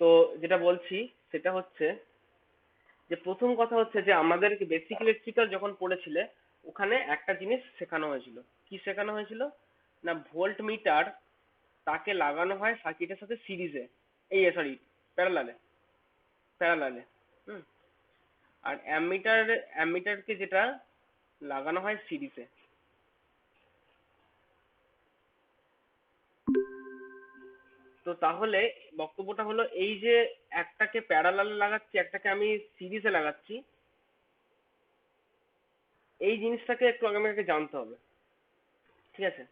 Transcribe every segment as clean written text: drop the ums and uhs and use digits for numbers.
তো যেটা বলছি সেটা হচ্ছে যে প্রথম কথা হচ্ছে যে আমাদের বেসিক ইলেকট্রিক্যাল যখন পড়েছিলে ওখানে একটা জিনিস শেখানো হয়েছিল। কি শেখানো হয়েছিল? না ভোল্ট মিটার তাকে লাগানো হয় সার্কিটের সাথে সিরিজে, এই সরি প্যারালালে, প্যারালালে। হুম। আর অ্যামিটারকে যেটা লাগানো হয় সিরিজে। তো তাহলে বক্তব্যটা হলো এই যে একটাকে প্যারালালে লাগাচ্ছি একটাকে আমি সিরিজে লাগাচ্ছি, এই জিনিসটাকে একটু আগে আমাকে জানতে হবে। ঠিক আছে?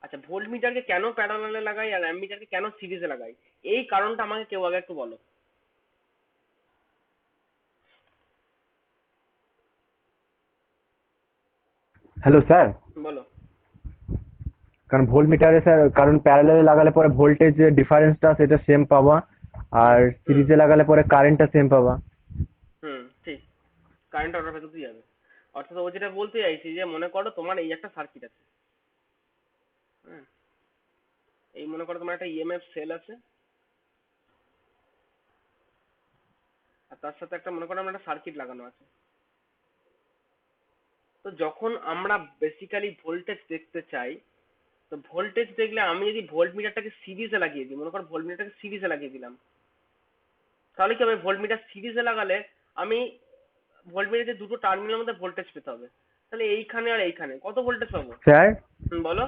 আচ্ছা, ভোল্ট মিটারকে কেন প্যারালালে লাগাই আর অ্যামিটারকে কেন সিরিজে লাগাই, এই কারণটা আমাকে কেউ আগে একটু বলো। Hello sir. বলো। কারণ ভোল্ট মিটারে স্যার, কারণ প্যারালালে লাগালে পরে ভোল্টেজ যে ডিফারেন্সটা সেটা সেম পাবা, হুম আর হুম সিরিজে লাগালে পরে কারেন্টটা সেম পাবা। হুম, ঠিক। কারেন্ট অর্ডার ভেতর দিয়ে যাবে। অর্থাৎ ও যেটা বলতে চাইছি যে মনে করো তোমার এই একটা সার্কিট আছে। হুম। এই মনে করো তোমার একটা ইএমএফ সেল আছে, আর তার সাথে একটা মনে করো আমার একটা সার্কিট লাগানো আছে। তো যখন আমরা বেসিক্যালি ভোল্টেজ দেখতে চাই, তো ভোল্টেজ দেখলে আমি যদি ভোল্ট মিটারটাকে সিরিজে লাগিয়ে দিই, মনে করো ভোল্ট মিটারটাকে সিরিজে লাগিয়ে দিলাম, তাহলে কি হবে? ভোল্ট মিটার সিরিজে লাগালে আমি ভোল্ট মিটারের দুটো টার্মিনালের মধ্যে ভোল্টেজ পেতে হবে। তাহলে এইখানে আর এইখানে কত ভোল্টেজ পাবো? স্যার, বলো।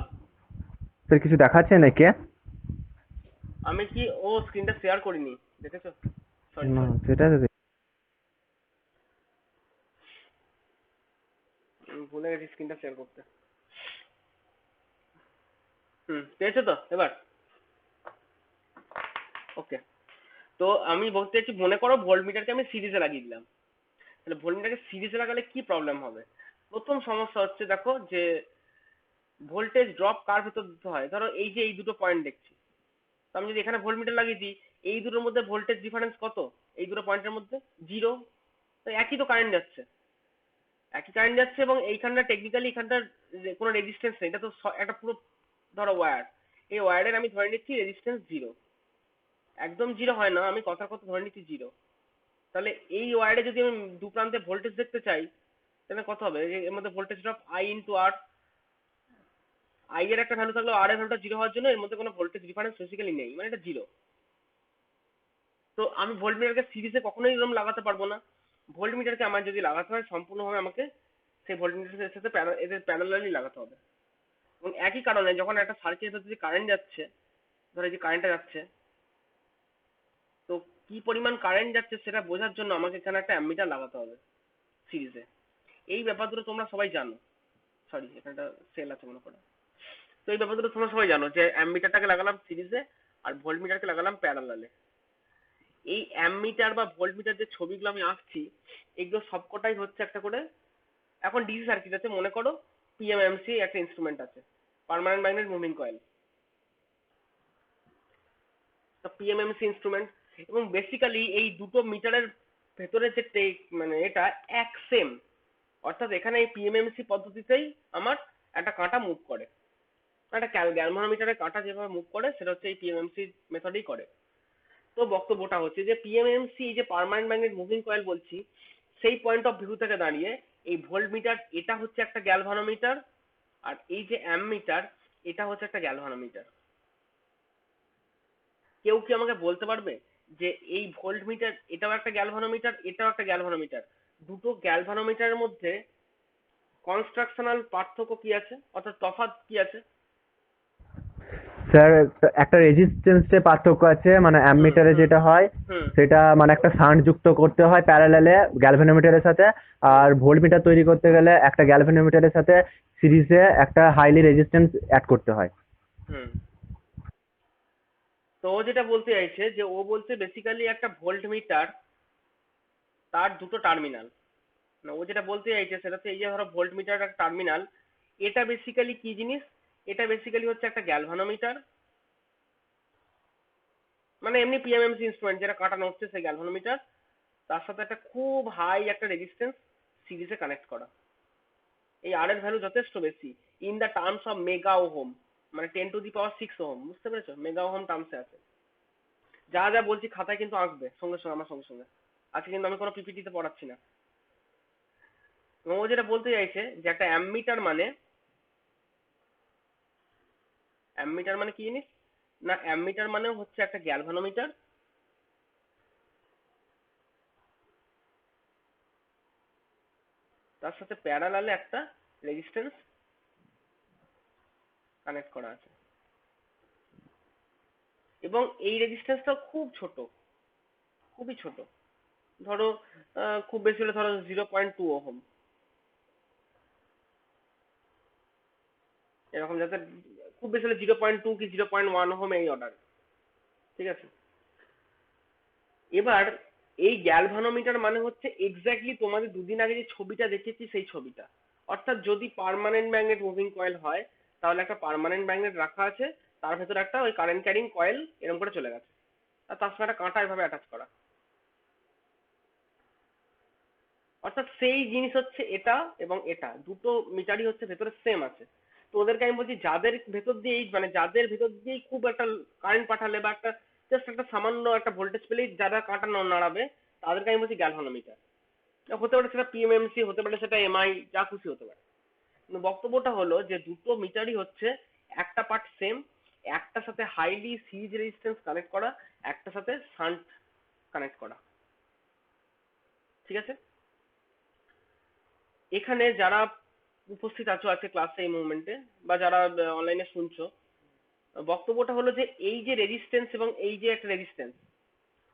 স্যার কিছু দেখাচ্ছে নাকি? আমি কি ও স্ক্রিনটা শেয়ার করিনি, দেখেছো? সরি না, সরি, সেটা তো ভুলে গেছি স্ক্রিনটা শেয়ার করতে। পেয়েছো তো এবার? ওকে। তো আমি বলতে চাইছি মনে করো ভোল্ট মিটারকে আমি সিরিজে লাগিয়ে দিলাম। তাহলে ভোল্ট মিটারকে সিরিজে লাগালে কি প্রবলেম হবে? প্রথম সমস্যা হচ্ছে দেখো যে ভোল্টেজ ড্রপ কার ভেতর দিতে হয়। ধরো এই যে এই দুটো পয়েন্ট দেখছি, তো আমি যদি এখানে ভোল্টমিটার লাগিয়ে দিই, এই দুটোর মধ্যে ভোল্টেজ ডিফারেন্স কত? এই দুটো পয়েন্টের মধ্যে জিরো। তো একই তো কারেন্ট যাচ্ছে, একই কারেন্ট যাচ্ছে, এবং এইখানটা টেকনিক্যালি এখানটার কোনো রেজিস্ট্যান্স নেই, এটা তো একটা পুরো ধরো ওয়্যার। এই ওয়্যারের আমি ধরে নিচ্ছি রেজিস্ট্যান্স জিরো। একদম জিরো হয় না, আমি কথার কথা ধরে নিচ্ছি জিরো। তাহলে এই ওয়্যারে যদি আমি দু প্রান্তে ভোল্টেজ দেখতে চাই, তাহলে কত হবে? এর মধ্যে voltage drop I into R. I এর একটা ভ্যালু থাকলেও আর এর ভ্যালুটা জিরো হওয়ার জন্য এর মধ্যে কোনো ভোল্টেজ ডিফারেন্স বেসিক্যালি নেই, মানে এটা জিরো। তো আমি ভোল্টমিটারকে সিরিজে কখনোই এরকম লাগাতে পারবো না। ভোল্টমিটারকে আমার যদি লাগাতে হয় সম্পূর্ণভাবে আমাকে সেই ভোল্টমিটারের সাথে এদের প্যারালালি লাগাতে হবে। এবং একই কারণে যখন একটা সার্কিটের যদি কারেন্ট যাচ্ছে, ধরো এই যে কারেন্টটা যাচ্ছে, তো কি পরিমাণ কারেন্ট যাচ্ছে সেটা বোঝার জন্য আমাকে এখানে একটা অ্যামমিটার লাগাতে হবে সিরিজে। এই ব্যাপারগুলো তোমরা সবাই জানো। সরি, এখানে একটা সেল আছে মনে করো। তো এই ব্যাপারগুলো তোমরা সবাই জানো যে অ্যামমিটারটাকে লাগালাম সিরিজে আর ভোল্টমিটারকে লাগালাম প্যারালালে। এই অ্যামমিটার বা ভোল্টমিটার যে ছবিগুলো আমি আঁকছি, এগুলো সবকটাই হচ্ছে একটা করে এখন ডিসি সার্কিট আছে। মনে করো পিএমএমসি একটা ইনস্ট্রুমেন্ট আছে, পার্মানেন্ট ম্যাগনেট মুভিং কয়েল। তো পিএমএমসি ইনস্ট্রুমেন্ট, এবং বেসিক্যালি এই দুটো মিটারের ভেতরে যে মানে এটা এক সেম। অর্থাৎ এখানে এই পিএমএমসি পদ্ধতিতেই আমার একটা কাঁটা মুভ করে, একটা গ্যালভানোমিটারের কাঁটা যেভাবে মুভ করে সেটা হচ্ছে এই পিএমএমসি মেথডেই করে। তো বক্তব্যটা হচ্ছে যে পিএমএমসি যে পার্মানেন্ট ম্যাগনেট মুভিং কয়েল বলছি, সেই পয়েন্ট অফ ভিউ থেকে দাঁড়িয়ে এই ভোল্ট মিটার এটা হচ্ছে একটা গ্যালভানোমিটার, আর এই যে অ্যামমিটার এটা হচ্ছে একটা গ্যালভানোমিটার। কেউ কি আমাকে বলতে পারবে যে এই ভোল্ট মিটার এটাও একটা গ্যালভানোমিটার এটাও একটা গ্যালভানোমিটার, দুটো গ্যালভানোমিটারের মধ্যে কনস্ট্রাকশনাল পার্থক্য কি আছে, অর্থাৎ তফাৎ কি আছে? স্যার, একটা রেজিস্ট্যান্সে পার্থক্য আছে, মানে হুম অ্যামমিটারে হুম যেটা হয় হুম সেটা মানে একটা শান্ট যুক্ত করতে হয় প্যারালালে গ্যালভানোমিটারের সাথে। হুম আর ভোল্টমিটার তৈরি করতে গেলে একটা গ্যালভানোমিটারের সাথে সিরিজে একটা হাইলি রেজিস্ট্যান্স অ্যাড করতে হয়। হুম। তো ও যেটা বলতে চাইছে যে ও বলছে বেসিক্যালি একটা ভোল্ট মিটার তার দুটো টার্মিনাল। না, ও যেটা বলতে চাইছে সেটা হচ্ছে এই যে ধরো ভোল্ট মিটার একটা টার্মিনাল, এটা বেসিক্যালি কি জিনিস? এটা বেসিক্যালি হচ্ছে একটা গ্যালভানোমিটার, মানে এমনি পিএমএমসি ইনস্ট্রুমেন্ট যেটা কাটানো হচ্ছে সেই গ্যালভানোমিটার, তার সাথে একটা খুব হাই একটা রেজিস্ট্যান্স সিরিজে কানেক্ট করা। এই আর এর ভ্যালু যথেষ্ট বেশি, in the terms of mega ohm, মানে 10 টু দি পাওয়ার 6 ওহম, বুঝতে পেরেছো? মেগা ওহম টার্মসে আছে। যা যা বলছি খাতায় কিন্তু আঁকবে সঙ্গে সঙ্গে আমার সঙ্গে সঙ্গে। আজকে কিন্তু আমি কোনো পিপিটিতে পড়াচ্ছি না। এবং ও যেটা বলতে চাইছে যে একটা অ্যামমিটার মানে কি জিনিস? না, অ্যামমিটার মানে হচ্ছে একটা গ্যালভানোমিটার, তার সাথে প্যারালালে একটা রেজিস্ট্যান্স কানেক্ট করা আছে, এবং এই রেজিস্ট্যান্সটা খুব ছোট, খুবই ছোট। ধরো খুব বেশি হলে ধরো 0.2 ওহম, এরকম, যাতে খুব বেশি হলে 0.2 কি 0.1 ওহম এই অর্ডার। ঠিক আছে? এবার এই গ্যালভানোমিটার মানে হচ্ছে এক্স্যাক্টলি তোমাদের দুদিন আগে যে ছবিটা দেখেছি সেই ছবিটা। অর্থাৎ যদি পার্মানেন্ট ম্যাগনেট মুভিং কয়েল হয়, তাহলে একটা পার্মানেন্ট ম্যাগনেট রাখা আছে, তার ভেতরে একটা ওই কারেন্ট ক্যারিং কয়েল এরকম করে চলে গেছে, আর তার সঙ্গে একটা কাঁটা এভাবে অ্যাটাচ করা। অর্থাৎ সেই জিনিস হচ্ছে এটা, এবং এটা দুটো মিটারই হচ্ছে ভেতরে সেম আছে। তো ওদেরকে আমি বলছি যাদের ভেতর দিয়েই, মানে যাদের ভেতর দিয়েই খুব একটা কারেন্ট পাঠালে বা একটা জাস্ট একটা সামান্য একটা ভোল্টেজ পেলেই যারা কাঁটা নাড়াবে, তাদেরকে আমি বলছি গ্যালভানোমিটার। হতে পারে সেটা পিএমএমসি, হতে পারে সেটা এমআই, যা খুশি হতে পারে। কিন্তু বক্তব্যটা হলো যে দুটো মিটারই হচ্ছে একটা পার্ট সেম, একটার সাথে হাইলি সিরিজ রেজিস্ট্যান্স কানেক্ট করা, একটার সাথে শান্ট কানেক্ট করা। ঠিক আছে? এখানে যারা উপস্থিত আছো আজকে ক্লাসে এই মুভমেন্টে, বা যারা অনলাইনে শুনছো, বক্তব্যটা হলো যে এই যে রেজিস্ট্যান্স এবং এই যে একটা রেজিস্ট্যান্স,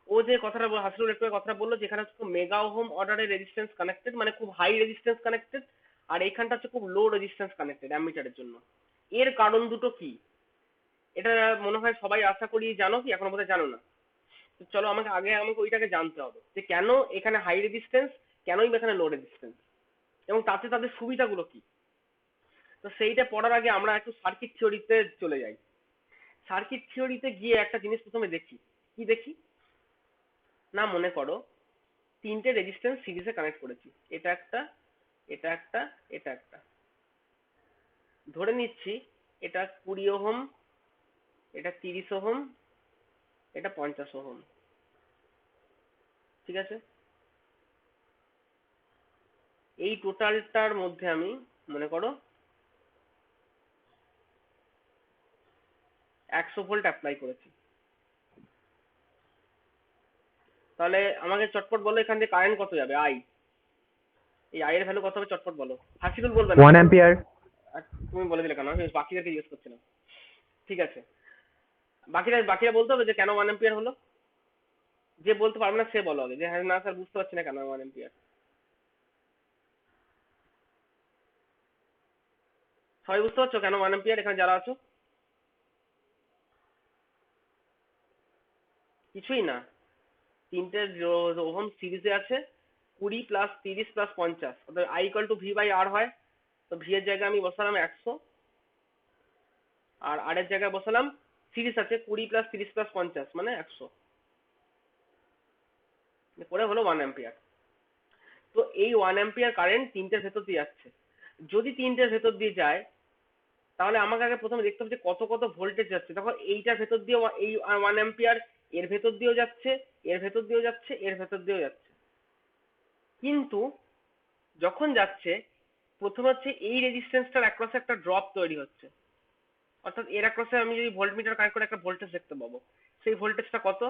ও যে কথাটা হাসিনুর একটু আগে কথাটা বললো, যেখানে হচ্ছে মেগা ওহম অর্ডারের রেজিস্ট্যান্স কানেক্টেড, মানে খুব হাই রেজিস্ট্যান্স কানেক্টেড, আর এইখানটা হচ্ছে খুব লো রেজিস্ট্যান্স কানেক্টেড অ্যামিটারের জন্য। এর কারণ দুটো কি? এটা মনে হয় সবাই আশা করি জানো, কি এখনো বোধহয় জানো না? তো চলো আমাকে ওইটাকে জানতে হবে যে কেন এখানে হাই রেজিস্ট্যান্স, কেনই বা এখানে লো রেজিস্ট্যান্স, এবং তাতে তাদের সুবিধাগুলো কি। তো সেইটা পড়ার আগে আমরা একটু সার্কিট থিওরিতে চলে যাই। সার্কিট থিওরিতে গিয়ে একটা জিনিস প্রথমে দেখি। কি দেখি? না, মনে করো তিনটে রেজিস্ট্যান্স সিরিজে কানেক্ট করেছি, এটা একটা, এটা একটা, এটা একটা। ধরে নিচ্ছি এটা 20 ওহম, এটা 30 ওহম, এটা 50 ওহম। ঠিক আছে? এই টোটালটার মধ্যে আমি মনে করো 100 ভোল্ট অ্যাপ্লাই করেছি। তাহলে আমাকে চটপট বলো এখান থেকে কারেন্ট কত যাবে, আই। এই আই এর ভ্যালু কত হবে চটপট বলো। হাসিবুল বলবে না, 1 অ্যাম্পিয়ার। আর তুমি বলে দিলে কেন? আমি বাকিদেরকে জিজ্ঞেস করছিলাম। ঠিক আছে, বাকিরা বলতে হবে যে কেন 1 অ্যাম্পিয়ার হলো। যে বলতে পারবে না সে বলো আগে, যে হ্যাঁ না স্যার বুঝতে পারছি না কেন 1 অ্যাম্পিয়ার। সবাই বুঝতে পারছো কেন 1 অ্যাম্পিয়ার এখানে যারা আছো? কিছুই না, তিনটে ওহম সিরিজে আছে, 20 + 30 + 50, অর্থাৎ I equal to V by R হয়। তো ভি এর জায়গায় আমি বসালাম 100, আর আর এর জায়গায় বসালাম সিরিজ আছে 20 + 30 + 50 মানে 100, পরে হলো 1 অ্যাম্পিয়ার। তো এই 1 অ্যাম্পিয়ার কারেন্ট তিনটের ভেতর দিয়ে যাচ্ছে। যদি তিনটের ভেতর দিয়ে যায়, তাহলে আমাকে আগে প্রথমে দেখতে হবে যে কত কত ভোল্টেজ যাচ্ছে। দেখো এইটার ভেতর দিয়ে এই 1 অ্যাম্পিয়ার এর ভেতর দিয়েও যাচ্ছে, এর ভেতর দিয়েও যাচ্ছে, এর ভেতর দিয়েও যাচ্ছে। কিন্তু যখন যাচ্ছে, প্রথমে হচ্ছে এই রেজিস্ট্যান্সটার অ্যাক্রসে একটা ড্রপ তৈরি হচ্ছে। অর্থাৎ এর অ্যাক্রসে আমি যদি ভোল্টমিটার কানেক্ট করে একটা ভোল্টেজ দেখতে পাবো। সেই ভোল্টেজটা কত?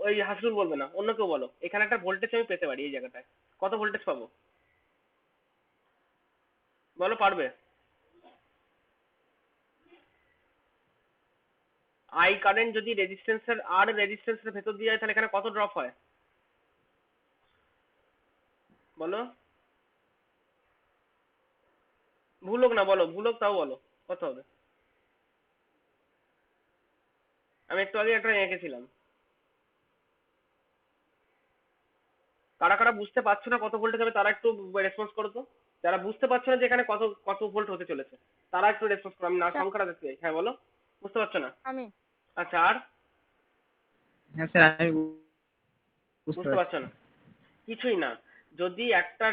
ওই হাসিল বলবে না, অন্য কেউ বলো। এখানে একটা ভোল্টেজ আমি পেতে পারি এই জায়গাটায়, কত ভোল্টেজ পাবো বলো, পারবে? আই কারেন্ট যদি রেজিস্ট্যান্সের ভেতর দিয়ে যায়, তাহলে এখানে কত ড্রপ হয় বলো? ভুল হোক না বলো, ভুল হোক তাও বলো, কত হবে? আমি একটু আগে একটা এঁকেছিলাম। কারা কারা বুঝতে পারছো না কত ভোল্টেজ হবে তারা একটু রেসপন্স করো তো। যারা বুঝতে পারছো না যে এখানে কত কত ভোল্ট হতে চলেছে, তারা একটু রেসপন্স করো। আমি না স্যার সংখ্যাটা দেখতে চাই। হ্যাঁ বলো, বুঝতে পারছো না? আমি আচ্ছা, আর হ্যাঁ স্যার আমি বুঝতে বুঝতে পারছি। পারছো না? কিছুই না। যদি একটা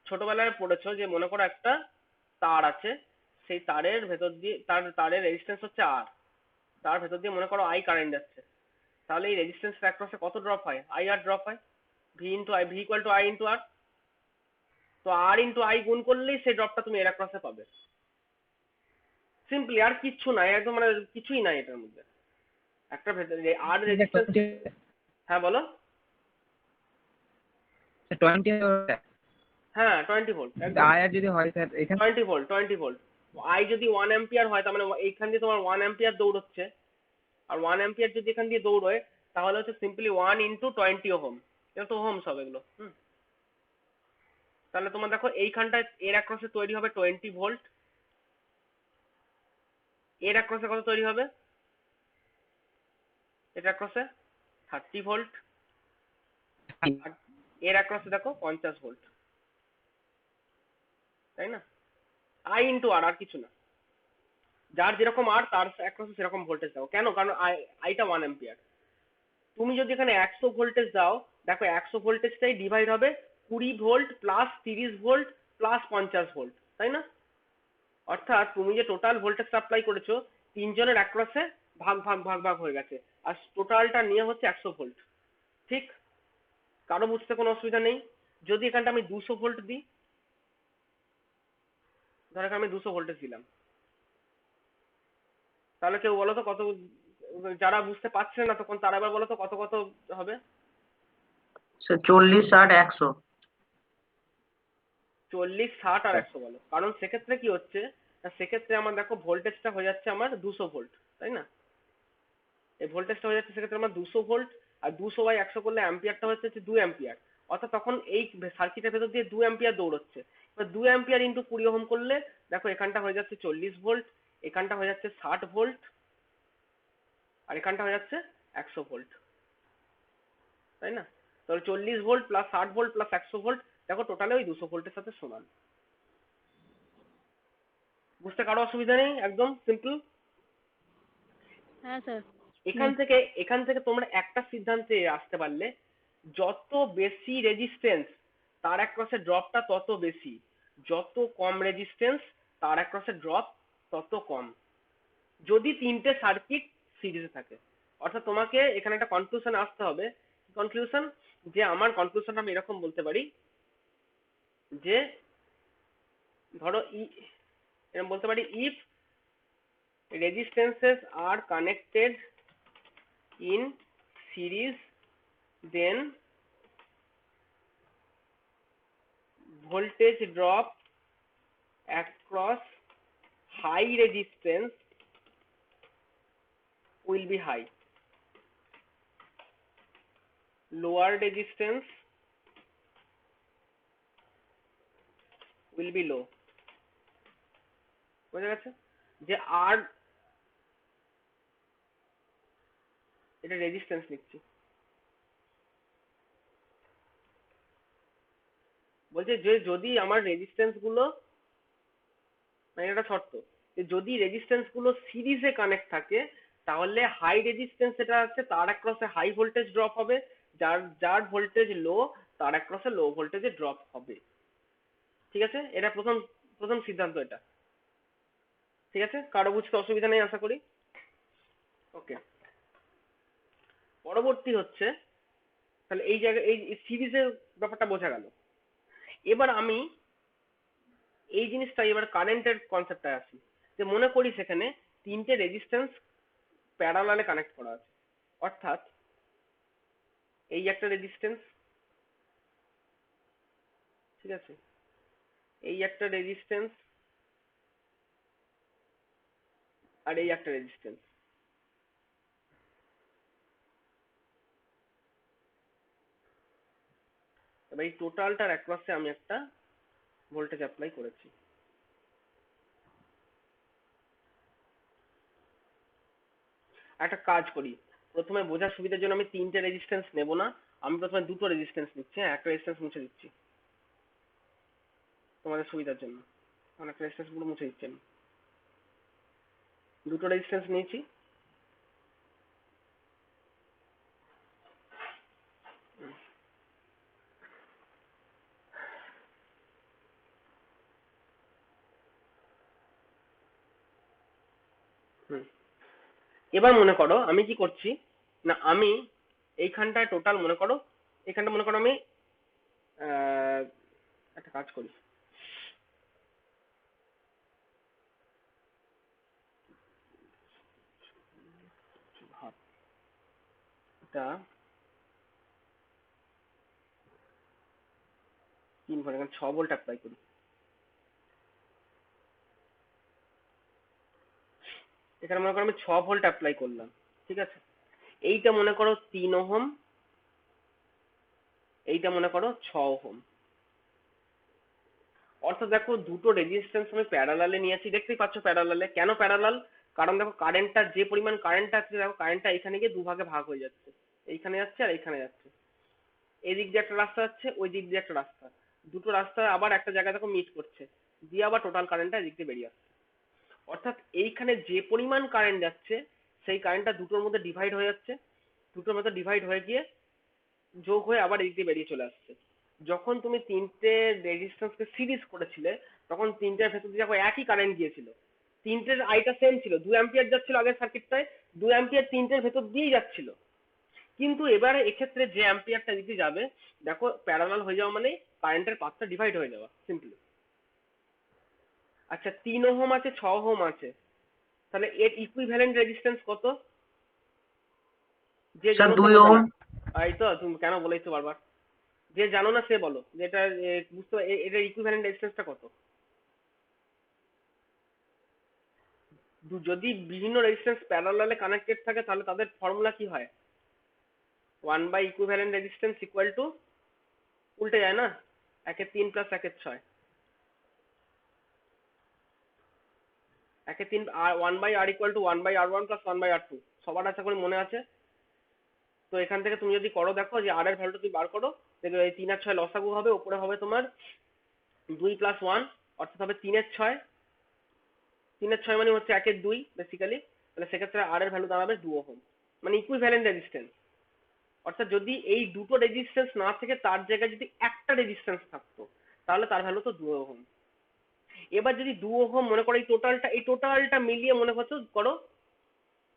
ছোটবেলায় পড়েছো যে মনে করো একটা তার আছে, সেই তারের ভেতর দিয়ে তারের রেজিস্ট্যান্স হচ্ছে আর, তার ভেতর দিয়ে মনে করো আই কারেন্ট যাচ্ছে। তাহলে এই রেজিস্ট্যান্স অ্যাক্রসে কত ড্রপ হয়? আই আর ড্রপ হয়, V into I, V equal to I into R. তো আর ইন্টু আই গুণ করলেই সেই ড্রপটা তুমি এর অ্যাক্রসে পাবে। সিম্পলি, আর কিচ্ছু নাই, একদম মানে কিছুই নাই এটার মধ্যে। একটা ভেতরে আর রেজিস্ট্যান্স। হ্যাঁ বলো। 20 হ্যাঁ 20 ভোল্ট একদম। আয়ার যদি হয় স্যার এখানে 20 ভোল্ট, 20 ভোল্ট। আই যদি 1 অ্যাম্পিয়ার হয়, তার মানে এইখান দিয়ে তোমার 1 অ্যাম্পিয়ার দৌড়চ্ছে, আর 1 অ্যাম্পিয়ার যদি এখান দিয়ে দৌড়য়, তাহলে হচ্ছে সিম্পলি 1 ইন্টু 20 ওহম। এটা তো ওহমস হবে এগুলো। তাহলে তোমার দেখো এইখানটায় এর অ্যাক্রসে তৈরি হবে 20 ভোল্ট, এর অ্যাক্রসে কত তৈরি হবে? এটা অ্যাক্রসে 30 ভোল্ট, আর এর অ্যাক্রসে দেখো 50 ভোল্ট, তাই না? আই ইন্টু আর, আর কিছু না। যার যেরকম আর তার অ্যাক্রসে সেরকম ভোল্টেজ দাও। কেন? কারণ আইটা 1 অ্যাম্পিয়ার। তুমি যদি এখানে 100 ভোল্টেজ দাও, দেখো 100 ভোল্টেজটাই ডিভাইড হবে 20 volt plus 30 volt plus 50 volt, তাই না? অর্থাৎ তুমি যে টোটাল ভোল্টেজ সাপ্লাই করেছো, তিনজনের অ্যাক্রসে ভাগ ভাগ ভাগ ভাগ হয়ে গেছে, আর টোটালটা নিয়ে হচ্ছে 100 ভোল্ট। ঠিক? কারো বুঝতে কোনো অসুবিধা নেই? যদি এখানটা আমি 200 ভোল্ট দিই, ধরো এখানে আমি 200 ভোল্টেজ দিলাম, তাহলে কেউ বলো তো কত, যারা বুঝতে পারছে না তখন তারা এবার বলো তো কত কত হবে? স্যার 40, 60, 100। 40, 60 আর 100 বলো। কারণ সেক্ষেত্রে কি হচ্ছে না, সেক্ষেত্রে আমার দেখো ভোল্টেজটা হয়ে যাচ্ছে আমার 200 ভোল্ট, তাই না? এই ভোল্টেজটা হয়ে যাচ্ছে সেক্ষেত্রে আমার 200 ভোল্ট, আর 200 বাই 100 করলে অ্যাম্পিয়ারটা হচ্ছে 2 অ্যাম্পিয়ার। অর্থাৎ তখন এই সার্কিটের ভেতর দিয়ে 2 অ্যাম্পিয়ার দৌড়চ্ছে। এবার 2 অ্যাম্পিয়ার ইন্টু 20 ওহম করলে দেখো এখানটা হয়ে যাচ্ছে 40 ভোল্ট, এখানটা হয়ে যাচ্ছে 60 ভোল্ট, আর এখানটা হয়ে যাচ্ছে 100 ভোল্ট, তাই না? তাহলে 40 volt plus 60 volt plus 100 volt, দেখো টোটালে ওই 200 ভোল্টের সাথে সমান। বুঝতে কারো অসুবিধা নেই? একদম সিম্পল। হ্যাঁ স্যার। এখান থেকে তোমরা একটা সিদ্ধান্তে আসতে পারলে, যত বেশি রেজিস্ট্যান্স তার অ্যাক্রসে ড্রপটা তত বেশি, যত কম রেজিস্ট্যান্স তার অ্যাক্রসে ড্রপ তত কম, যদি তিনটে সার্কিট সিরিজে থাকে। অর্থাৎ তোমাকে এখানে একটা কনক্লুশনে আসতে হবে। কনক্লুশন, যে আমার কনক্লুশন আমি এরকম বলতে পারি যে, ধরো এরকম বলতে পারি, if resistances are connected in series, then voltage drop across high resistance will be high, lower resistance will be low। বুঝা গেছে? যে আর, এটা রেজিস্ট্যান্স লিখছি, বলছে যে যদি আমার রেজিস্ট্যান্স গুলো, মানে এটা শর্ত, যে যদি রেজিস্ট্যান্স গুলো সিরিজে কানেক্ট থাকে, তাহলে হাই রেজিস্ট্যান্স যেটা আছে তার অ্যাক্রসে হাই ভোল্টেজ ড্রপ হবে, যার যার ভোল্টেজ লো তার অ্যাক্রসে লো ভোল্টেজে ড্রপ হবে। ঠিক আছে? এটা প্রথম প্রথম সিদ্ধান্ত এটা। ঠিক আছে? কারো বুঝতে অসুবিধা নেই আশা করি। ওকে, পরবর্তী হচ্ছে, তাহলে এই জায়গায় এই সিরিজের ব্যাপারটা বোঝা গেল। এবার আমি এই জিনিসটা, এবার কারেন্টের কনসেপ্টে আসি। যে মনে করি সেখানে তিনটে রেজিস্ট্যান্স প্যারালালে কানেক্ট করা আছে। অর্থাৎ এই একটা রেজিস্ট্যান্স, ঠিক আছে, এই একটা রেজিস্ট্যান্স, আর এই একটা রেজিস্ট্যান্স। এবার এই টোটালটার অ্যাক্রসে আমি একটা ভোল্টেজ অ্যাপ্লাই করেছি। একটা কাজ করি, প্রথমে বোঝার সুবিধার জন্য আমি তিনটে রেজিস্ট্যান্স নেব না, আমি প্রথমে দুটো রেজিস্ট্যান্স নিচ্ছি। হ্যাঁ, একটা রেজিস্ট্যান্স মুছে দিচ্ছি তোমাদের সুবিধার জন্য। একটা রেজিস্ট্যান্স পুরো মুছে দিচ্ছি আমি। দুটো রেজিস্ট্যান্স নিয়েছি। হুম। এবার মনে করো আমি কি করছি, না আমি এইখানটায় টোটাল মনে করো, এইখানটা মনে করো আমি একটা কাজ করি, এটা 3 ভোল্ট, এখানে 6 ভোল্ট অ্যাপ্লাই করি। এখানে মনে করো আমি 6 ভোল্ট অ্যাপ্লাই করলাম, ঠিক আছে? এইটা মনে করো 3 ওহম, এইটা মনে করো 6 ওহম। অর্থাৎ দেখো দুটো রেজিস্ট্যান্স আমি প্যারালালে নিয়েছি, দেখতেই পাচ্ছ প্যারালালে। কেন প্যারালাল? কারণ দেখো কারেন্টটা, যে পরিমাণ কারেন্ট আছে, দেখো কারেন্টটা এখানে গিয়ে দুভাগে ভাগ হয়ে যাচ্ছে, এইখানে যাচ্ছে আর এইখানে যাচ্ছে। এদিক দিয়ে একটা রাস্তা যাচ্ছে, ওই দিক দিয়ে একটা রাস্তা, দুটো রাস্তা আবার একটা জায়গায় দেখো মিট করছে, দিয়ে আবার টোটাল কারেন্টটা এদিক দিয়ে বেরিয়ে আসছে। অর্থাৎ এইখানে যে পরিমাণ কারেন্ট যাচ্ছে সেই কারেন্টটা দুটোর মধ্যে ডিভাইড হয়ে যাচ্ছে, দুটোর মধ্যে ডিভাইড হয়ে গিয়ে যোগ হয়ে আবার এদিক দিয়ে বেরিয়ে চলে আসছে। যখন তুমি তিনটে রেজিস্ট্যান্সকে সিরিজ করেছিলে তখন তিনটের ভেতর দিয়ে দেখো একই কারেন্ট গিয়েছিল, তিনটের আইটা সেম ছিল, 2 অ্যাম্পিয়ার যাচ্ছিল আগের সার্কিটটায়, 2 অ্যাম্পিয়ার তিনটের ভেতর দিয়েই যাচ্ছিল। কিন্তু এবারে এক্ষেত্রে যে অ্যাম্পিয়ারটা দিতে যাবে, দেখো প্যারালাল হয়ে যাওয়া মানে কারেন্টের পাথটা ডিভাইড হয়ে যাওয়া, সিম্পলি। আচ্ছা 3 ওহম আছে, 6 ওহম আছে, তাহলে এর ইকুইভ্যালেন্ট রেজিস্ট্যান্স কত? যে স্যার জানো সে 2 বলবে ওহম। না। এই তো তুমি কেন বলেছো বারবার? যে জানো না সে বলো, যে এটা বুঝতে এটার ইকুইভ্যালেন্ট রেজিস্ট্যান্সটা কত? যদি বিভিন্ন রেজিস্ট্যান্স প্যারালালে কানেক্টেড থাকে তাহলে তাদের ফর্মুলা কি হয়? 1 by equivalent resistance equal to, উল্টে যায় না, 1 এর 3 প্লাস 1 এর 6, 1 এর 3 আর 1 by R equal to 1 by R 1 plus 1 by R 2। সবার আশা করি মনে আছে। তো এখান থেকে তুমি যদি করো, দেখো যে আর এর ভ্যালুটা তুমি বার করো, দেখবে এই 3 আর 6 লসাগু হবে, উপরে হবে তোমার 2 প্লাস 1, অর্থাৎ হবে 3 এর 6, 3 এর 6 মানে হচ্ছে 1 এর 2 বেসিক্যালি। তাহলে সেক্ষেত্রে আর এর ভ্যালু দাঁড়াবে 2 ওহম, মানে ইকুইভ্যালেন্ট রেজিস্ট্যান্স। অর্থাৎ যদি এই দুটো রেজিস্ট্যান্স না থেকে তার জায়গায় যদি একটা রেজিস্ট্যান্স থাকতো তাহলে তার ভ্যালু তো 2 ওহম। এবার যদি 2 ওহম মনে করো, এই টোটালটা মিলিয়ে মনে করো,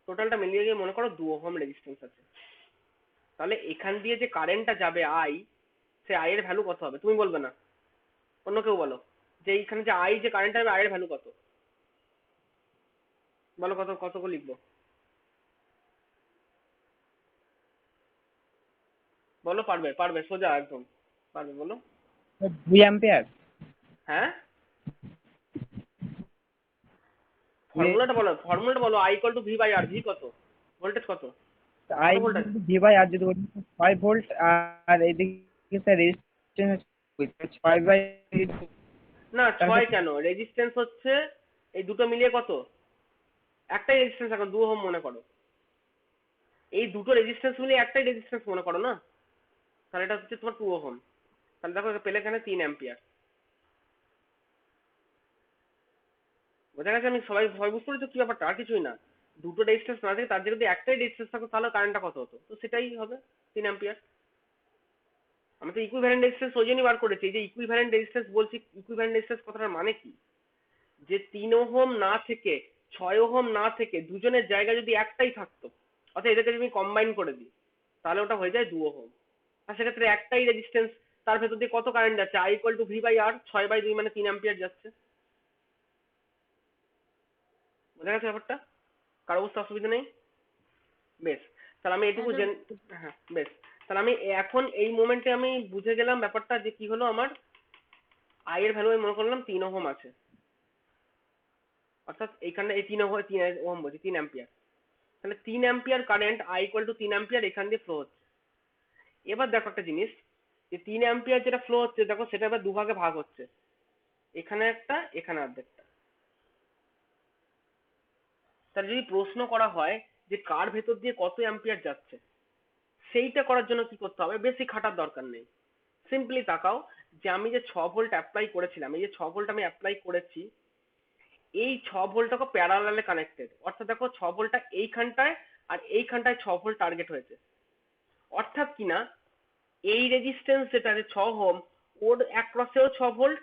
টোটালটা মিলিয়ে গিয়ে মনে করো 2 ওহম রেজিস্ট্যান্স আছে, তাহলে এখান দিয়ে যে কারেন্টটা যাবে আই, সে আই এর ভ্যালু কত হবে? তুমি বলবে না, অন্য কেউ বলো, যে এইখানে যে আই, যে কারেন্টটা হবে, আই এর ভ্যালু কত? বলো কত, কত করে লিখবো? বলো, পারবে পারবে, সোজা একদম পারবে, বলো। 2 অ্যাম্পিয়ার। হ্যাঁ, ফর্মুলাটা বলো, I equal to V by R. V কত? ভোল্টেজ কত? আই কত ভোল্টেজ? ভি বাই আর যদি বলি 5 ভোল্ট, আর এদিকে স্যার রেজিস্ট্যান্স 5 বাই, না 6 কেন, রেজিস্ট্যান্স হচ্ছে এই দুটো মিলিয়ে কত? একটাই রেজিস্ট্যান্স, এখন 2 ওহম মনে করো, এই দুটো রেজিস্ট্যান্স মিলিয়ে একটাই রেজিস্ট্যান্স মনে করো না, তাহলে এটা হচ্ছে তোমার 2 ওহম। তাহলে দেখো পেলে এখানে 3 অ্যাম্পিয়ার। বোঝা গেছে? আমি সবাই ভয় বুঝতে পেরেছো কি ব্যাপারটা? আর কিছুই না, দুটো রেজিস্ট্যান্স না থাকে তার জায়গায় যদি একটাই রেজিস্ট্যান্স থাকতো তাহলে কারেন্টটা কত হতো? তো সেটাই হবে 3 অ্যাম্পিয়ার। আমি তো ইকুইভ্যালেন্ট রেজিস্ট্যান্স ওই জন্যই বার করেছি। এই যে ইকুইভ্যালেন্ট রেজিস্ট্যান্স বলছি, ইকুইভ্যালেন্ট রেজিস্ট্যান্স কথাটার মানে কি? যে 3 ওহম না থেকে 6 ওহম না থেকে দুজনের জায়গায় যদি একটাই থাকতো, অর্থাৎ এদেরকে যদি কম্বাইন করে দিই তাহলে ওটা হয়ে যায় 2 ওহম। আর সেক্ষেত্রে একটাই রেজিস্ট্যান্স, তার ভেতর দিয়ে কত কারেন্ট যাচ্ছে? I equal to V by R, 6/2 মানে 3 অ্যাম্পিয়ার যাচ্ছে। বোঝা গেছে ব্যাপারটা? কারো বুঝতে অসুবিধা নেই? বেশ, তাহলে আমি এটুকু হ্যাঁ বেশ, তাহলে আমি এখন এই মোমেন্টে আমি বুঝে গেলাম ব্যাপারটা, যে কি হলো আমার আই এর ভ্যালু আমি মনে করলাম 3 ওহম আছে, অর্থাৎ এইখানে এই 3 ওহম, 3 ওহম বলছি, 3 অ্যাম্পিয়ার। তাহলে 3 ampere current I equal two 3 ampere এখান দিয়ে ফ্লো হচ্ছে। এবার দেখো একটা জিনিস, যে 3 অ্যাম্পিয়ার যেটা ফ্লো হচ্ছে, দেখো সেটা এবার দুভাগে ভাগ হচ্ছে, এখানে একটা, এখানে অর্ধেকটা। তাহলে যদি প্রশ্ন করা হয় যে কার ভেতর দিয়ে কত অ্যাম্পিয়ার যাচ্ছে, সেইটা করার জন্য কি করতে হবে? বেশি খাটার দরকার নেই, সিম্পলি তাকাও যে আমি যে 6 ভোল্ট অ্যাপ্লাই করেছিলাম, এই যে 6 ভোল্ট আমি অ্যাপ্লাই করেছি, এই 6 ভোল্টটাকে প্যারালালে কানেক্টেড। অর্থাৎ দেখো 6 ভোল্টটা এইখানটায় আর এইখানটায় 6 ভোল্ট টার্গেট হয়েছে। অর্থাৎ কি না, এই রেজিস্ট্যান্স যেটা আছে 6 ওহম, ওর অ্যাক্রসেও 6 ভোল্ট,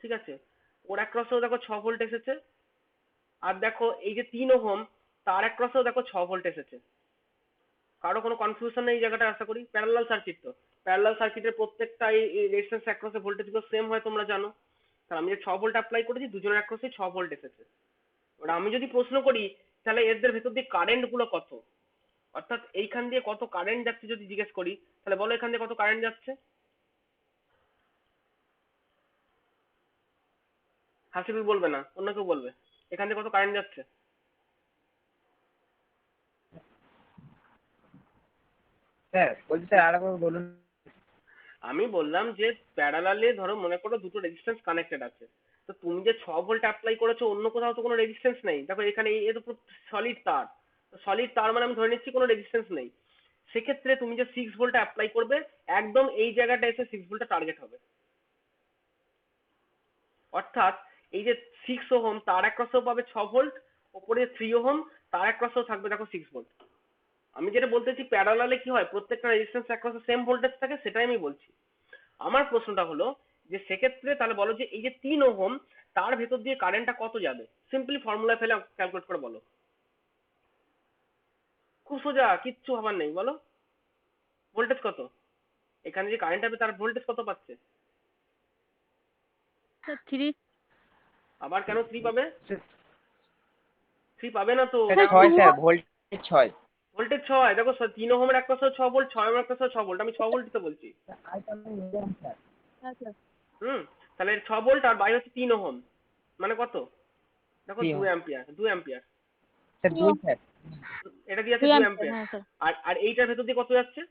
ঠিক আছে, ওর অ্যাক্রসেও দেখো 6 ভোল্ট এসেছে। আর দেখো এই যে 3 ওহম, তার অ্যাক্রসেও দেখো 6 ভোল্ট এসেছে। কারো কোনো কনফিউশন নেই এই জায়গাটা, আশা করি। প্যারালাল সার্কিট তো, প্যারালাল সার্কিটের প্রত্যেকটা এই রেজিস্ট্যান্স অ্যাক্রসে ভোল্টেজ গুলো সেম হয়, তোমরা জানো। তাহলে আমি যে 6 ভোল্ট অ্যাপ্লাই করেছি, দুজনের অ্যাক্রসে 6 ভোল্ট এসেছে। এবার আমি যদি প্রশ্ন করি তাহলে এদের ভেতর দিয়ে কারেন্ট গুলো কত, অর্থাৎ এইখান দিয়ে কত কারেন্ট যাচ্ছে যদি জিজ্ঞেস করি, তাহলে বলো এখান দিয়ে কত কারেন্ট যাচ্ছে? হাসিবুল বলবে না, অন্য কেউ বলবে। এখান দিয়ে কত কারেন্ট যাচ্ছে? স্যার বলছি স্যার আরেকবার বলুন। আমি বললাম যে প্যারালালে ধরো মনে করো দুটো রেজিস্ট্যান্স কানেক্টেড আছে, তো তুমি যে 6 ভোল্ট অ্যাপ্লাই করেছো, অন্য কোথাও তো কোনো রেজিস্ট্যান্স নেই। দেখো এখানে এ তো সলিড তার, সলিড তার মানে আমি ধরে নিচ্ছি কোনো রেজিস্ট্যান্স নেই। সেক্ষেত্রে তুমি যে 6 ভোল্ট অ্যাপ্লাই করবে, একদম এই জায়গাটা এসে 6 ভোল্টটা টার্গেট হবে। অর্থাৎ এই যে 6 ওহম তার অ্যাক্রসেও পাবে 6 ভোল্ট, ওপরে 3 ওহম তার অ্যাক্রসেও থাকবে দেখো 6 ভোল্ট। আমি যেটা বলতেছি প্যারালালে কি হয়, প্রত্যেকটা রেজিস্ট্যান্স অ্যাক্রসে সেম ভোল্টেজ থাকে, সেটাই আমি বলছি। আমার প্রশ্নটা হলো যে সেক্ষেত্রে তাহলে বলো যে এই যে 3 ওহম তার ভেতর দিয়ে কারেন্টটা কত যাবে, সিম্পলি ফর্মুলা ফেলে ক্যালকুলেট করে বলো। খুব সোজা, কিচ্ছু ভাবার নেই, বলো ভোল্টেজ কত, এখানে যে কারেন্ট হবে তার ভোল্টেজ কত পাচ্ছে? স্যার 3। আবার কেন 3 পাবে? 3 পাবে না তো, স্যার 6 স্যার ভোল্টেজ 6। ভোল্টেজ 6। দেখো 3 ওহমের এক পাশে 6 ভোল্ট, 6 ওহমের এক পাশে 6 ভোল্ট, আমি 6 ভোল্টই তো বলছি। আচ্ছা হুম, তাহলে 6 ভোল্ট আর বাইরে হচ্ছে 3 ওহম, মানে কত? দেখো 2 অ্যাম্পিয়ার, 2 অ্যাম্পিয়ার। Sir 2 sir. এটা দিয়ে আছে 2 2 অ্যাম্পিয়ার, অ্যাম্পিয়ার। হ্যাঁ স্যার। আর আর এইটার ভেতর দিয়ে কত যাচ্ছে?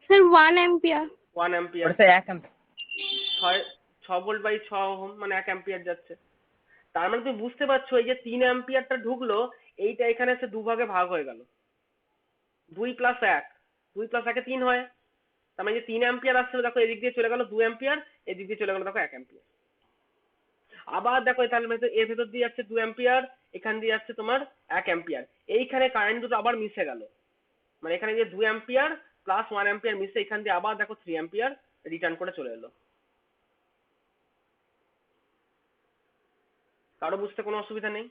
Sir 1 ampere. 1 অ্যাম্পিয়ার। ওটা sir 1 ampere. 6 volt by 6 ohm মানে 1 অ্যাম্পিয়ার যাচ্ছে। তার মানে তুমি বুঝতে পারছো এই যে 3 অ্যাম্পিয়ারটা ঢুকলো, এইটা এখানে এসে দুভাগে ভাগ হয়ে গেল। 2 প্লাস 1, 2 প্লাস 1 3 হয়। তার মানে যে 3 অ্যাম্পিয়ার আসছে দেখো এদিক দিয়ে চলে গেল 2 অ্যাম্পিয়ার, এদিক দিয়ে চলে গেল দেখো 1 অ্যাম্পিয়ার। আবার দেখো তাহলে এর ভেতর দিয়ে যাচ্ছে 2 অ্যাম্পিয়ার, এখান দিয়ে যাচ্ছে তোমার 1 অ্যাম্পিয়ার। এইখানে কারেন্ট দুটো আবার মিশে গেল, মানে এখানে যে 2 অ্যাম্পিয়ার প্লাস 1 অ্যাম্পিয়ার মিশে এখান দিয়ে আবার দেখো 3 অ্যাম্পিয়ার রিটার্ন করে চলে এলো। কারো বুঝতে কোনো অসুবিধা নেই?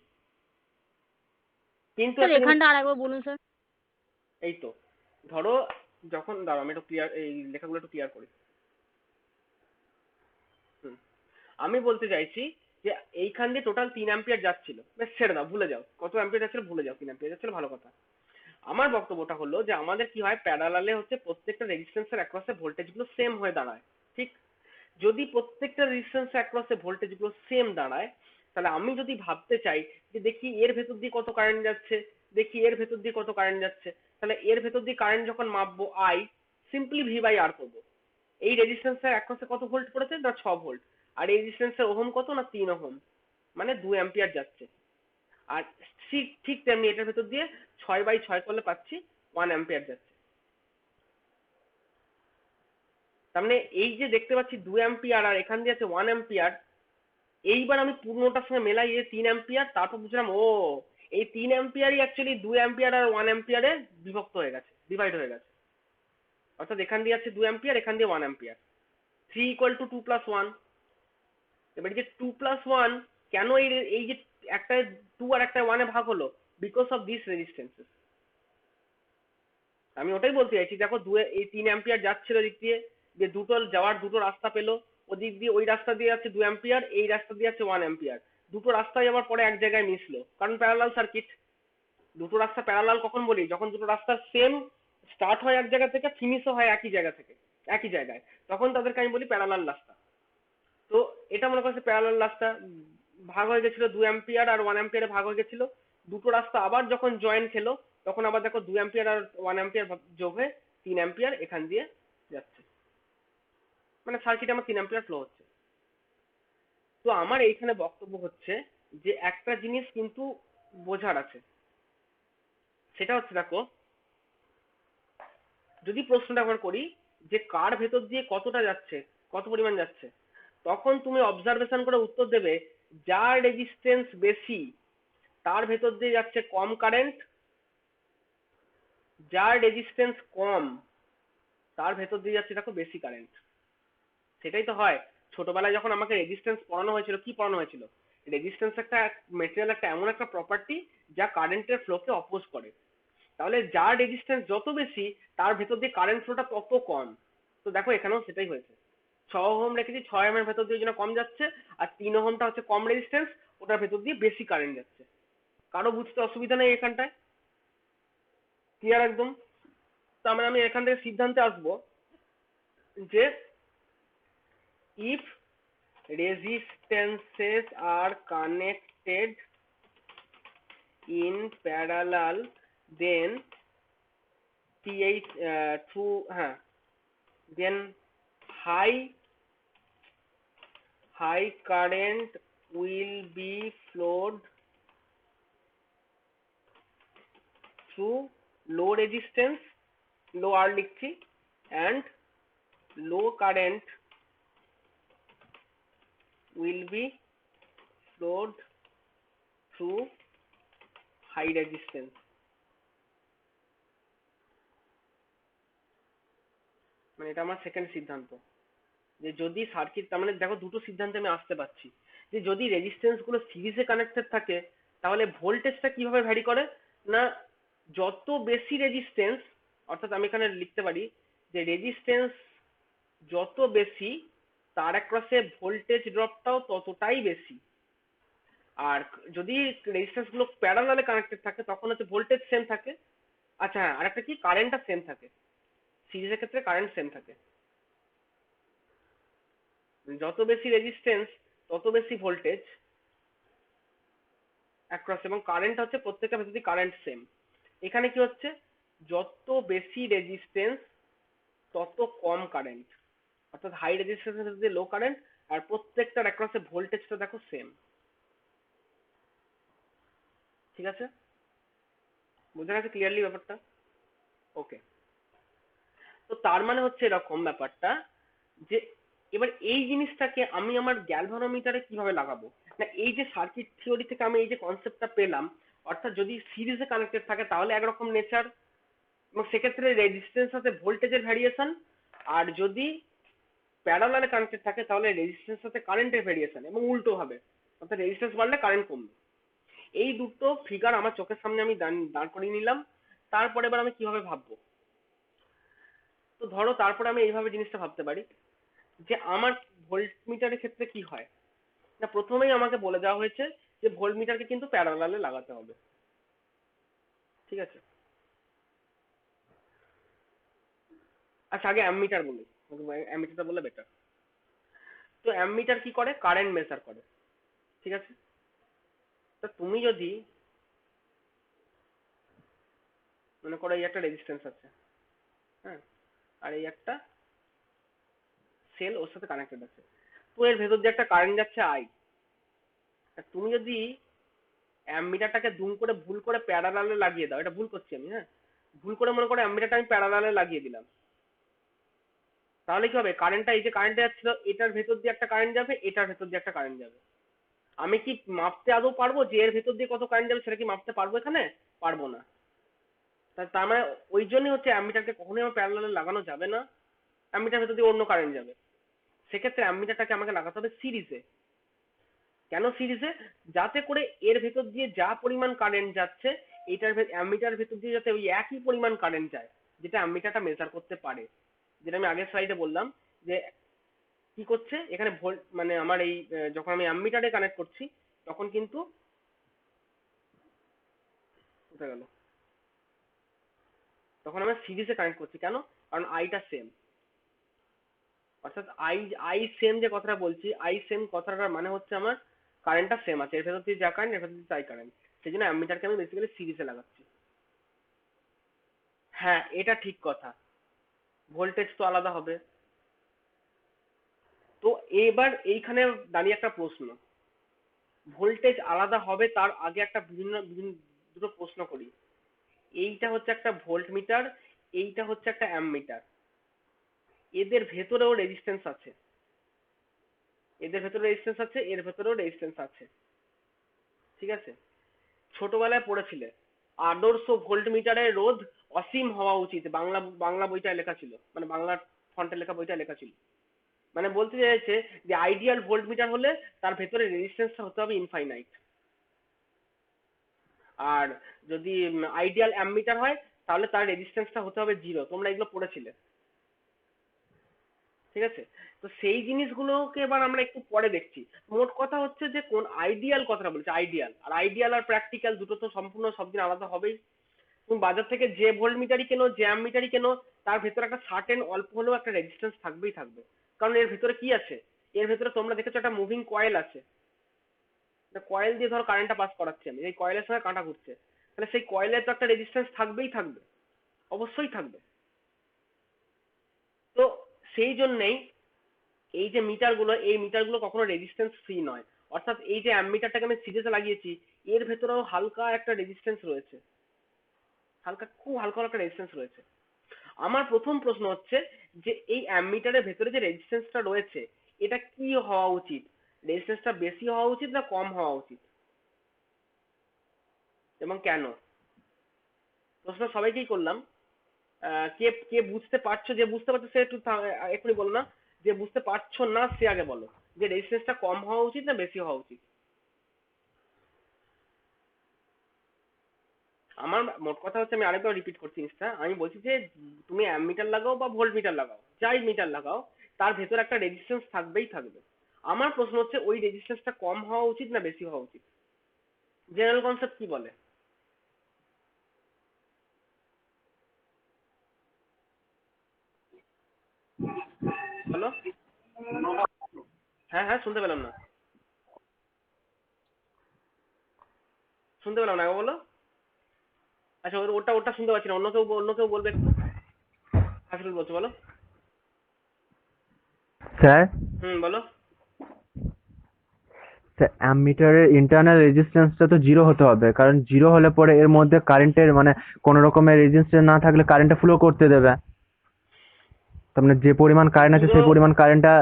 কিন্তু স্যার একটা জিনিস, এখানটা আরেকবার বলুন স্যার। এই তো ধরো যখন দাঁড়াও আমি একটু ক্লিয়ার, এই লেখাগুলো একটু ক্লিয়ার করি। হুম, আমি বলতে চাইছি যে এইখান দিয়ে টোটাল 3 অ্যাম্পিয়ার যাচ্ছিল, বেশ ছেড়ে দাও, ভুলে যাও কত অ্যাম্পিয়ার যাচ্ছিল, ভুলে যাও, 3 অ্যাম্পিয়ার যাচ্ছিল, ভালো কথা। আমার বক্তব্যটা হলো যে আমাদের কি হয়, প্যারালালে হচ্ছে প্রত্যেকটা রেজিস্ট্যান্সের অ্যাক্রসে ভোল্টেজ গুলো সেম হয়ে দাঁড়ায়, ঠিক? যদি প্রত্যেকটা রেজিস্ট্যান্স অ্যাক্রসে ভোল্টেজ গুলো সেম দাঁড়ায়, তাহলে আমি যদি ভাবতে চাই যে দেখি এর ভেতর দিয়ে কত কারেন্ট যাচ্ছে, দেখি এর ভেতর দিয়ে কত কারেন্ট যাচ্ছে, তাহলে এর ভেতর দিয়ে কারেন্ট যখন মাপবো আই, সিম্পলি ভি বাই আর করবো। এই রেজিস্ট্যান্সের অ্যাক্রসে কত ভোল্ট পড়েছে না 6 ভোল্ট, আর এই রেজিস্ট্যান্সের ওহম কত না 3 ওহম, মানে 2 অ্যাম্পিয়ার যাচ্ছে। আর ঠিক ঠিক তেমনি এটার ভেতর দিয়ে 6 বাই 6 করলে পাচ্ছি 1 অ্যাম্পিয়ার যাচ্ছে। তার মানে এই যে দেখতে পাচ্ছি 2 অ্যাম্পিয়ার আর এখান দিয়ে আছে 1 অ্যাম্পিয়ার, এইবার আমি পূর্ণটার সঙ্গে মেলাই এই 3 অ্যাম্পিয়ার, তারপর বুঝলাম ও এই 3 অ্যাম্পিয়ারই অ্যাকচুয়ালি 2 অ্যাম্পিয়ার আর 1 অ্যাম্পিয়ারে বিভক্ত হয়ে গেছে, ডিভাইড হয়ে গেছে। অর্থাৎ এখান দিয়ে আছে 2 অ্যাম্পিয়ার, এখান দিয়ে 1 অ্যাম্পিয়ার, 3 ইকুয়াল টু 2 প্লাস 1। এবার যে 2 প্লাস 1 কেন এই যে একটা 2 আর একটা 1 এ ভাগ হলো, বিকজ অফ দিস রেজিস্ট্যান্সেস। আমি ওটাই বলতে চাইছি, দেখো এই 3 অ্যাম্পিয়ার যাচ্ছিল দিক দিয়ে, যে দুটো যাওয়ার দুটো রাস্তা পেলো, ওদিক দিয়ে ওই রাস্তা দিয়ে যাচ্ছে 2 অ্যাম্পিয়ার, এই রাস্তা দিয়ে যাচ্ছে 1 অ্যাম্পিয়ার, দুটো রাস্তায় আবার পরে এক জায়গায় মিশলো, কারণ প্যারালাল সার্কিট। দুটো রাস্তা প্যারালাল কখন বলি, যখন দুটো রাস্তা সেম স্টার্ট হয় এক জায়গা থেকে, ফিনিশও হয় একই জায়গা থেকে, একই জায়গায়, তখন তাদেরকে আমি বলি প্যারালাল রাস্তা। তো এটা মনে করছে প্যারালাল রাস্তা, ভাগ হয়ে গেছিল 2 অ্যাম্পিয়ার আর 1 অ্যাম্পিয়ারে ভাগ হয়ে গেছিল, দুটো রাস্তা আবার যখন জয়েন খেলো, তখন আবার দেখো 2 অ্যাম্পিয়ার আর 1 অ্যাম্পিয়ার যোগ হয়ে 3 অ্যাম্পিয়ার এখান দিয়ে যাচ্ছে, মানে সার্কিটে আমার 3 অ্যাম্পিয়ার ফ্লো হচ্ছে। তো আমার এইখানে বক্তব্য হচ্ছে যে একটা জিনিস কিন্তু বোঝার আছে, সেটা হচ্ছে দেখো যদি প্রশ্নটা একবার করি যে কার ভেতর দিয়ে কতটা যাচ্ছে, কত পরিমাণ যাচ্ছে, তখন তুমি অবজারভেশন করে উত্তর দেবে যার রেজিস্ট্যান্স বেশি তার ভেতর দিয়ে যাচ্ছে কম কারেন্ট, যার রেজিস্ট্যান্স কম তার ভেতর দিয়ে যাচ্ছে দেখো বেশি কারেন্ট। সেটাই তো হয়, ছোটবেলায় যখন আমাকে রেজিস্ট্যান্স পড়ানো হয়েছিল, কি পড়ানো হয়েছিল? রেজিস্ট্যান্স একটা মেটেরিয়াল একটা এমন একটা প্রপার্টি যা কারেন্টের ফ্লোকে অপোজ করে। তাহলে যার রেজিস্ট্যান্স যত বেশি তার ভেতর দিয়ে কারেন্ট ফ্লোটা তত কম। তো দেখো এখানেও সেটাই হয়েছে, 6 ওহম রেখেছি, 6 এর ভেতর দিয়ে ওই জন্য কম যাচ্ছে, আর 3 ওহমটা হচ্ছে কম রেজিস্ট্যান্স, ওটার ভেতর দিয়ে বেশি কারেন্ট যাচ্ছে। কারো বুঝতে অসুবিধা নেই এখানটায়? ক্লিয়ার একদম? তার মানে আমি এখান থেকে সিদ্ধান্তে আসবো যে if resistances are connected in parallel then then high current will be flowed through low resistance, low R লিখছি, and low current will be flowed through high resistance। মানে এটা আমার সেকেন্ড সিদ্ধান্ত, যে যদি সার্কিট, তার মানে দেখো দুটো সিদ্ধান্তে আমি আসতে পারছি, যে যদি রেজিস্ট্যান্স গুলো সিরিজে কানেক্টেড থাকে তাহলে ভোল্টেজটা কিভাবে ভ্যারি করে না, যত বেশি রেজিস্ট্যান্স, অর্থাৎ আমি এখানে লিখতে পারি যে রেজিস্ট্যান্স যত বেশি তার অ্যাক্রসে ভোল্টেজ ড্রপটাও ততটাই বেশি। আর যদি রেজিস্ট্যান্স গুলো প্যারালালে কানেক্টেড থাকে তখন হচ্ছে ভোল্টেজ সেম থাকে, আচ্ছা হ্যাঁ আরেকটা কি, কারেন্টটা সেম থাকে, সিরিজের ক্ষেত্রে কারেন্ট সেম থাকে। যত বেশি রেজিস্ট্যান্স তত বেশি ভোল্টেজ অ্যাক্রস, এবং কারেন্ট হচ্ছে প্রত্যেকটা ভেতর দিয়ে কারেন্ট সেম। এখানে কি হচ্ছে, যত বেশি রেজিস্ট্যান্স তত কম কারেন্ট, অর্থাৎ হাই রেজিস্ট্যান্সের ভেতর দিয়ে লো কারেন্ট, আর প্রত্যেকটার অ্যাক্রসে ভোল্টেজটা দেখো সেম। ঠিক আছে, বোঝা গেছে ক্লিয়ারলি ব্যাপারটা? ওকে, তো তার মানে হচ্ছে এরকম ব্যাপারটা, যে এবার এই জিনিসটাকে আমি আমার গ্যালভানোমিটারে কিভাবে লাগাবো, না এই যে সার্কিট থিওরি থেকে আমি এই যে কনসেপ্টটা পেলাম, অর্থাৎ যদি সিরিজে কানেক্টেড থাকে তাহলে একরকম নেচার, এবং সেক্ষেত্রে রেজিস্ট্যান্স সাথে ভোল্টেজের ভ্যারিয়েশন, আর যদি প্যারালালে কানেক্টেড থাকে তাহলে রেজিস্ট্যান্স সাথে কারেন্টের ভ্যারিয়েশন, এবং উল্টো ভাবে, অর্থাৎ রেজিস্ট্যান্স বাড়লে কারেন্ট কমবে। এই দুটো ফিগার আমার চোখের সামনে আমি দাঁড় করিয়ে নিলাম। তারপরে এবার আমি কিভাবে ভাববো, তো ধরো তারপরে আমি এইভাবে জিনিসটা ভাবতে পারি যে আমার ভোল্টমিটারের ক্ষেত্রে কি হয়, না প্রথমেই আমাকে বলে দেওয়া হয়েছে যে ভোল্টমিটারকে কিন্তু প্যারালালে লাগাতে হবে। ঠিক আছে, আচ্ছা আগে অ্যামমিটার বলি, অ্যামমিটারটা বললে বেটার। তো অ্যামমিটার কি করে, কারেন্ট মেজার করে। ঠিক আছে, তা তুমি যদি মনে করো এই একটা রেজিস্ট্যান্স আছে, হ্যাঁ, আর এই একটা সেল ওর সাথে কানেক্টেড আছে, তো এর ভেতর দিয়ে একটা কারেন্ট যাচ্ছে আই। তুমি যদি অ্যামমিটারটাকে দুম করে ভুল করে প্যারালালে লাগিয়ে দাও, এটা ভুল করছি আমি, হ্যাঁ, ভুল করে মনে করো অ্যামমিটারটা আমি প্যারালালে লাগিয়ে দিলাম, তাহলে কি হবে, কারেন্টটা এই যে কারেন্টটা যাচ্ছিল এটার ভেতর দিয়ে একটা কারেন্ট যাবে, এটার ভেতর দিয়ে একটা কারেন্ট যাবে। আমি কি মাপতে আদৌ পারবো যে এর ভেতর দিয়ে কত কারেন্ট যাবে, সেটা কি মাপতে পারবো এখানে? পারবো না। তার মানে ওই জন্যই হচ্ছে অ্যামমিটারকে কখনোই আমার প্যারালালে লাগানো যাবে না, অ্যামমিটার ভেতর দিয়ে অন্য কারেন্ট যাবে। সেক্ষেত্রে অ্যামমিটারটাকে আমাকে লাগাতে হবে সিরিজে। কেন সিরিজে? যাতে করে এর ভেতর দিয়ে যা পরিমাণ কারেন্ট যাচ্ছে এটার অ্যামমিটার ভেতর দিয়ে যাতে ওই একই পরিমাণ কারেন্ট যায়, যেটা অ্যামমিটারটা মেজার করতে পারে। যেটা আমি আগের স্লাইডে বললাম যে কি করছে এখানে ভোল্ট, মানে আমার এই যখন আমি অ্যামমিটারে কানেক্ট করছি তখন কিন্তু, কোথায় গেল, তখন আমরা সিরিজে কানেক্ট করছি, কেন? কারণ আইটা সেম, অর্থাৎ আই আই সেম যে কথাটা বলছি, আই সেম কথাটার মানে হচ্ছে আমার কারেন্টটা সেম আছে, এর ভেতর দিয়ে যা কারেন্ট এর ভেতর দিয়ে তাই কারেন্ট, সেই জন্য অ্যামমিটারকে আমি বেসিক্যালি সিরিজে লাগাচ্ছি। হ্যাঁ এটা ঠিক কথা, ভোল্টেজ তো আলাদা হবে। তো এবার এইখানে দাঁড়িয়ে একটা প্রশ্ন, ভোল্টেজ আলাদা হবে তার আগে একটা বিভিন্ন বিভিন্ন দুটো প্রশ্ন করি। এইটা হচ্ছে একটা ভোল্টমিটার, এইটা হচ্ছে একটা অ্যামমিটার, এদের ভেতরেও রেজিস্ট্যান্স আছে, এদের ভেতরে রেজিস্ট্যান্স আছে, এর ভেতরেও রেজিস্ট্যান্স আছে। ঠিক আছে, ছোটবেলায় পড়েছিলে আদর্শ ভোল্টমিটারের রোধ অসীম হওয়া উচিত, বাংলা বাংলা বইটায় লেখা ছিল, মানে বাংলা ফন্টে লেখা বইটা লেখা ছিল। মানে বলতে চাইছে যে আইডিয়াল ভোল্টমিটার হলে তার ভেতরে রেজিস্ট্যান্সটা হতে হবে ইনফাইনাইট, আর যদি আইডিয়াল অ্যামমিটার হয় তাহলে তার রেজিস্ট্যান্সটা হতে হবে 0। তোমরা এগুলো পড়েছিলে, ঠিক আছে? তো সেই জিনিসগুলোকে এবার আমরা একটু পরে দেখছি। মোট কথা হচ্ছে যে কোন আইডিয়াল কথাটা বলছে, আইডিয়াল আর প্র্যাকটিক্যাল দুটো তো সম্পূর্ণ সব দিন আলাদা হবেই। তুমি বাজার থেকে যে ভোল্টমিটারই কেনো, যে অ্যামমিটারই কেনো, তার ভেতরে একটা সার্টেন অল্প হলেও একটা রেজিস্ট্যান্স থাকবেই থাকবে। কারণ এর ভেতরে কি আছে, এর ভেতরে তোমরা দেখেছো একটা মুভিং কয়েল আছে, কয়েল দিয়ে ধরো কারেন্টটা পাস করাচ্ছি আমি, এই কয়েলের সঙ্গে কাঁটা ঘুরছে, তাহলে সেই কয়েলের তো একটা রেজিস্ট্যান্স থাকবেই থাকবে, অবশ্যই থাকবে। তো সেই জন্যেই এই যে মিটারগুলো, এই মিটারগুলো কখনো রেজিস্ট্যান্স ফ্রি নয়। অর্থাৎ এই যে অ্যামমিটারটাকে আমি সিরিজে লাগিয়েছি, এর ভেতরেও হালকা একটা রেজিস্ট্যান্স রয়েছে, হালকা, খুব হালকা একটা রেজিস্ট্যান্স রয়েছে। আমার প্রথম প্রশ্ন হচ্ছে যে এই অ্যামমিটারের ভেতরে যে রেজিস্ট্যান্সটা রয়েছে এটা কি হওয়া উচিত? রেজিস্ট্যান্সটা বেশি হওয়া উচিত না কম হওয়া উচিত, এবং কেন? প্রশ্ন সবাইকেই করলাম। কে কে বুঝতে পারছো, যে বুঝতে পারছো সে একটু এক্ষুনি বলো না, যে বুঝতে পারছো না সে আগে বলো যে রেজিস্ট্যান্সটা কম হওয়া উচিত না বেশি হওয়া উচিত। আমার মোট কথা হচ্ছে, আমি আরেকবার রিপিট করছি জিনিসটা, আমি বলছি যে তুমি অ্যামমিটার লাগাও বা ভোল্ট মিটার লাগাও, যাই মিটার লাগাও, তার ভেতরে একটা রেজিস্ট্যান্স থাকবেই থাকবে। আমার প্রশ্ন হচ্ছে ওই রেজিস্ট্যান্সটা কম হওয়া উচিত না বেশি হওয়া উচিত? জেনারেল কনসেপ্ট কি বলে? বলো। হ্যাঁ হ্যাঁ, শুনতে পেলাম না, শুনতে পেলাম না, আগে বলো। আচ্ছা, ওটা ওটা শুনতে পাচ্ছি না, অন্য কেউ বলবে একটু। হাসিল বলছো, বলো। স্যার, বলো। স্যার অ্যামমিটারের ইন্টারনাল রেজিস্ট্যান্সটা তো 0 হতে হবে, কারণ 0 হলে পরে এর মধ্যে কারেন্টের মানে কোনো রকমের রেজিস্ট্যান্স না থাকলে কারেন্টটা ফ্লো করতে দেবে। তার মানে যে পরিমাণ কারেন্ট আছে জিরো, সেই পরিমাণ কারেন্টটা।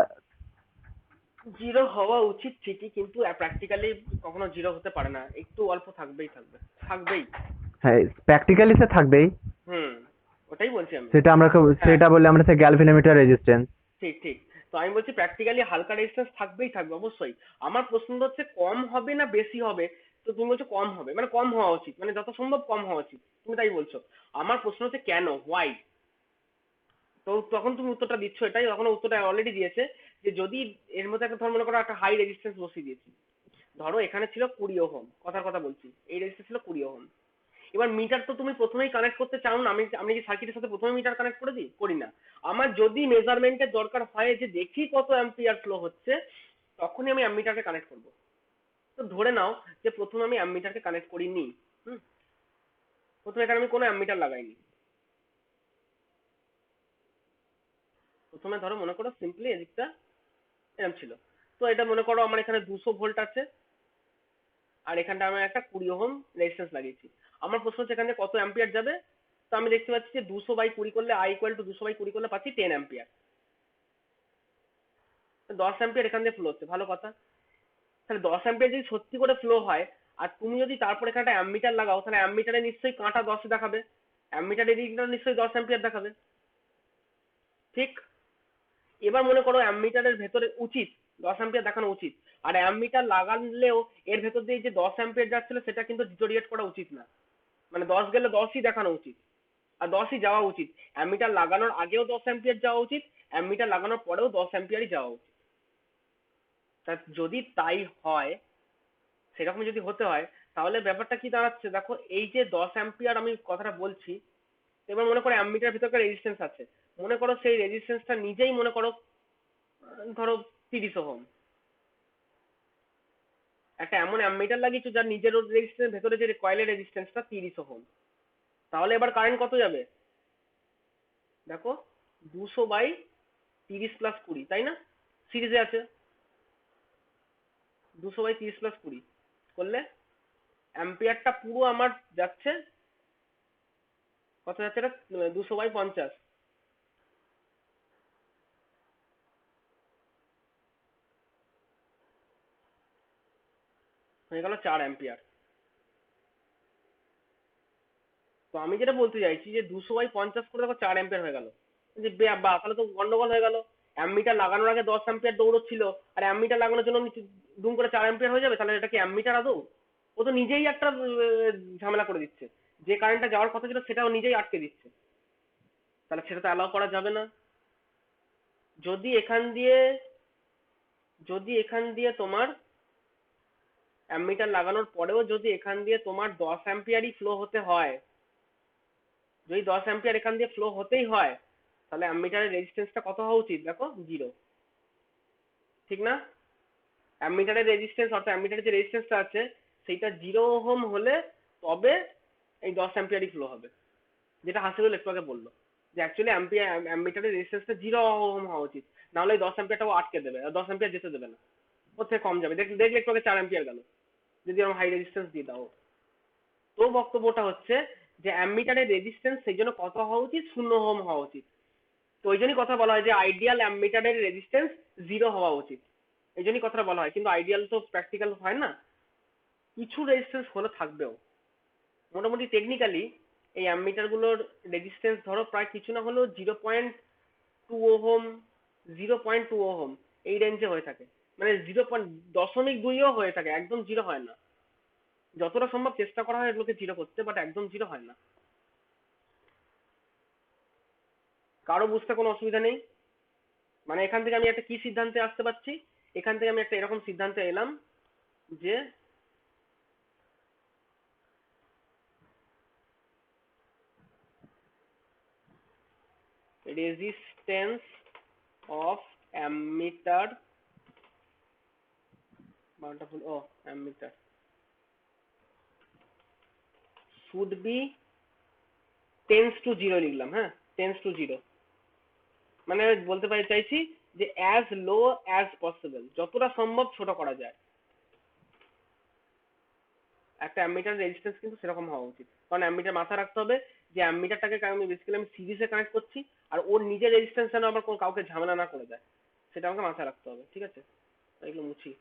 জিরো হওয়া উচিত ঠিকই, কিন্তু প্র্যাকটিক্যালি কখনো জিরো হতে পারে না, একটু অল্প থাকবেই থাকবে, থাকবেই। হ্যাঁ, প্র্যাকটিক্যালি সে থাকবেই। হুম, ওটাই বলছি আমি। সেটা আমরা হ্যাঁ, সেটা বললে আমরা সে গ্যালভেনোমিটার রেজিস্ট্যান্স। ঠিক ঠিক। তো আমি বলছি প্র্যাকটিক্যালি হালকা রেজিস্ট্যান্স থাকবেই থাকবে অবশ্যই। আমার প্রশ্ন হচ্ছে কম হবে না বেশি হবে? তো তুমি বলছো কম হবে, মানে কম হওয়া উচিত, মানে যত সম্ভব কম হওয়া উচিত, তুমি তাই বলছো। আমার প্রশ্ন হচ্ছে কেন, হোয়াই? তো তখন তুমি উত্তরটা দিচ্ছ এটাই, তখন উত্তরটা অলরেডি দিয়েছে যে যদি এর মধ্যে একটা, ধর মনে করো একটা হাই রেজিস্ট্যান্স বসিয়ে দিয়েছি, ধরো এখানে ছিল 20 ওহম, কথার কথা বলছি, এই রেজিস্ট্যান্স ছিল 20 ওহম। এবার মিটার তো তুমি প্রথমেই কানেক্ট করতে চাও না, আমি কি সার্কিটের সাথে প্রথমে মিটার কানেক্ট করে দিই? করি না। আমার যদি মেজারমেন্টের দরকার হয় যে দেখি কত অ্যাম্পিয়ার ফ্লো হচ্ছে, তখনই আমি অ্যামমিটারকে কানেক্ট করব। তো ধরে নাও যে প্রথমে আমি অ্যামমিটারকে কানেক্ট করিনি, হুম, প্রথমে এখানে আমি কোনো অ্যামমিটার লাগাইনি। প্রথমে ধরো মনে করো সিম্পলি এদিকটা এরকম ছিল। তো এটা মনে করো আমার এখানে 200 ভোল্ট আছে, আর এখানটা আমি একটা 20 ওহম রেজিস্ট্যান্স লাগিয়েছি। আমার প্রশ্ন হচ্ছে এখানে কত অ্যাম্পিয়ার যাবে? তো আমি দেখতে পাচ্ছি যে 200/20 করলে, I = 200/20 করলে পাচ্ছি 10 অ্যাম্পিয়ার। 10 অ্যাম্পিয়ার এখান দিয়ে ফ্লো হচ্ছে, ভালো কথা। তাহলে 10 অ্যাম্পিয়ার যদি সত্যি করে ফ্লো হয়, আর তুমি যদি তারপরে এখানে একটা অ্যামমিটার লাগাও, তাহলে অ্যামমিটারে নিশ্চয়ই কাঁটা 10 দেখাবে, অ্যামমিটার রিডিংটা নিশ্চয়ই 10 অ্যাম্পিয়ার দেখাবে, ঠিক? এবার মনে করো অ্যামমিটারের ভেতরে উচিত 10 অ্যাম্পিয়ার দেখানো উচিত, আর অ্যামমিটার লাগালেও এর ভেতর দিয়ে যে 10 অ্যাম্পিয়ার যাচ্ছিল সেটা কিন্তু ডিটোরিয়েট করা উচিত না, মানে 10 গেলে 10ই দেখানো উচিত, আর 10ই যাওয়া উচিত। অ্যামমিটার লাগানোর আগেও 10 অ্যাম্পিয়ার যাওয়া উচিত, অ্যামমিটার লাগানোর পরেও 10 অ্যাম্পিয়ারই যাওয়া উচিত। তা যদি তাই হয়, সেরকম যদি হতে হয়, তাহলে ব্যাপারটা কি দাঁড়াচ্ছে দেখো, এই যে 10 অ্যাম্পিয়ার আমি কথাটা বলছি, এবার মনে করো অ্যামমিটার ভিতরকার রেজিস্ট্যান্স আছে, মনে করো সেই রেজিস্ট্যান্সটা নিজেই মনে করো ধরো 30 ওহম। একটা এমন অ্যামমিটার লাগিয়েছো যার নিজের রেজিস্ট্যান্স ভেতরে যে কয়েলের রেজিস্ট্যান্সটা 30 ওহম, তাহলে এবার কারেন্ট কত যাবে দেখো, 200/30 + 20, তাই না? সিরিজে আছে, 200/30 + 20 করলে অ্যাম্পিয়ারটা পুরো আমার যাচ্ছে, কত যাচ্ছে এটা, 200/50, হয়ে গেল 4 অ্যাম্পিয়ার। তো আমি যেটা বলতে চাইছি যে 200/50 করে দেখো 4 অ্যাম্পিয়ার হয়ে গেল, যে বা তাহলে তো গন্ডগোল হয়ে গেল। অ্যামিটার লাগানোর আগে 10 অ্যাম্পিয়ার দৌড়চ্ছিল আর অ্যামিটার লাগানোর জন্য দুম করে 4 অ্যাম্পিয়ার হয়ে যাবে, তাহলে এটা কি অ্যামিটার আদৌ? ও তো নিজেই একটা ঝামেলা করে দিচ্ছে, যে কারেন্টটা যাওয়ার কথা ছিল সেটাও নিজেই আটকে দিচ্ছে, তাহলে সেটা তো অ্যালাউ করা যাবে না। যদি এখান দিয়ে তোমার অ্যামিটার লাগানোর পরেও যদি এখান দিয়ে তোমার 10 অ্যাম্পিয়ারই ফ্লো হতে হয়, যদি 10 অ্যাম্পিয়ার এখান দিয়ে ফ্লো হতেই হয়, তাহলে অ্যামিটারের রেজিস্ট্যান্সটা কত হওয়া উচিত? দেখো 0, ঠিক না? অ্যামিটারের রেজিস্ট্যান্স অর্থাৎ অ্যামিটারের যে রেজিস্ট্যান্সটা আছে সেইটা 0 ওহম হলে তবে এই 10 অ্যাম্পিয়ারই ফ্লো হবে, যেটা হাসিবুল একটু আগে বললো যে অ্যাকচুয়ালি অ্যামিটারের রেজিস্ট্যান্সটা 0 ওহম হওয়া উচিত, না হলে 10 অ্যাম্পিয়ারটাও আটকে দেবে আর 10 অ্যাম্পিয়ার যেতে দেবে না, ওর থেকে কম যাবে। দেখলে একটু আগে 4 অ্যাম্পিয়ার গেল যদি আমরা হাই রেজিস্ট্যান্স দিয়ে দাও। তো বক্তব্যটা হচ্ছে যে অ্যামিটারের রেজিস্ট্যান্স সেই জন্য কত হওয়া উচিত? 0 ওহম হওয়া উচিত। তো ওই জন্যই কথা বলা হয় যে আইডিয়াল অ্যামিটারের রেজিস্ট্যান্স 0 হওয়া উচিত, এই জন্যই কথাটা বলা হয়। কিন্তু আইডিয়াল তো প্র্যাকটিক্যাল হয় না, কিছু রেজিস্ট্যান্স হলে থাকবেও। মোটামুটি টেকনিক্যালি এই অ্যামিটার গুলোর রেজিস্ট্যান্স ধরো প্রায় কিছু না হলেও 0.2 ওহম, 0.2 ওহম এই রেঞ্জে হয়ে থাকে, মানে 0.2ও হয়ে থাকে, একদম 0 হয় না। যতটা সম্ভব চেষ্টা করা হয় এগুলোকে 0 করতে, বাট একদম 0 হয় না। কারো বুঝতে কোনো অসুবিধা নেই? মানে এখান থেকে আমি একটা কি সিদ্ধান্তে আসতে পারছি? এখান থেকে আমি একটা এরকম সিদ্ধান্তে এলাম যে resistance of ammeter ammeter should be tends to 0 লিখলাম, হ্যাঁ, টেন্স টু 0, মানে বলতে পারি চাইছি যে অ্যাজ লো অ্যাজ পসিবল, যতটা সম্ভব ছোট করা যায়। একটা অ্যামিটার রেজিস্ট্যান্স কিন্তু সেরকম হওয়া উচিত, কারণ অ্যামিটার মাথায় রাখতে হবে যে অ্যামিটারটাকে আমি বেসিক্যালি আমি সিরিজে কানেক্ট করছি, আর ওর নিজের রেজিস্ট্যান্স যেন আবার কোনো কাউকে ঝামেলা না করে দেয়, সেটা আমাকে মাথায় রাখতে হবে। ঠিক আছে, এগুলো মুছি।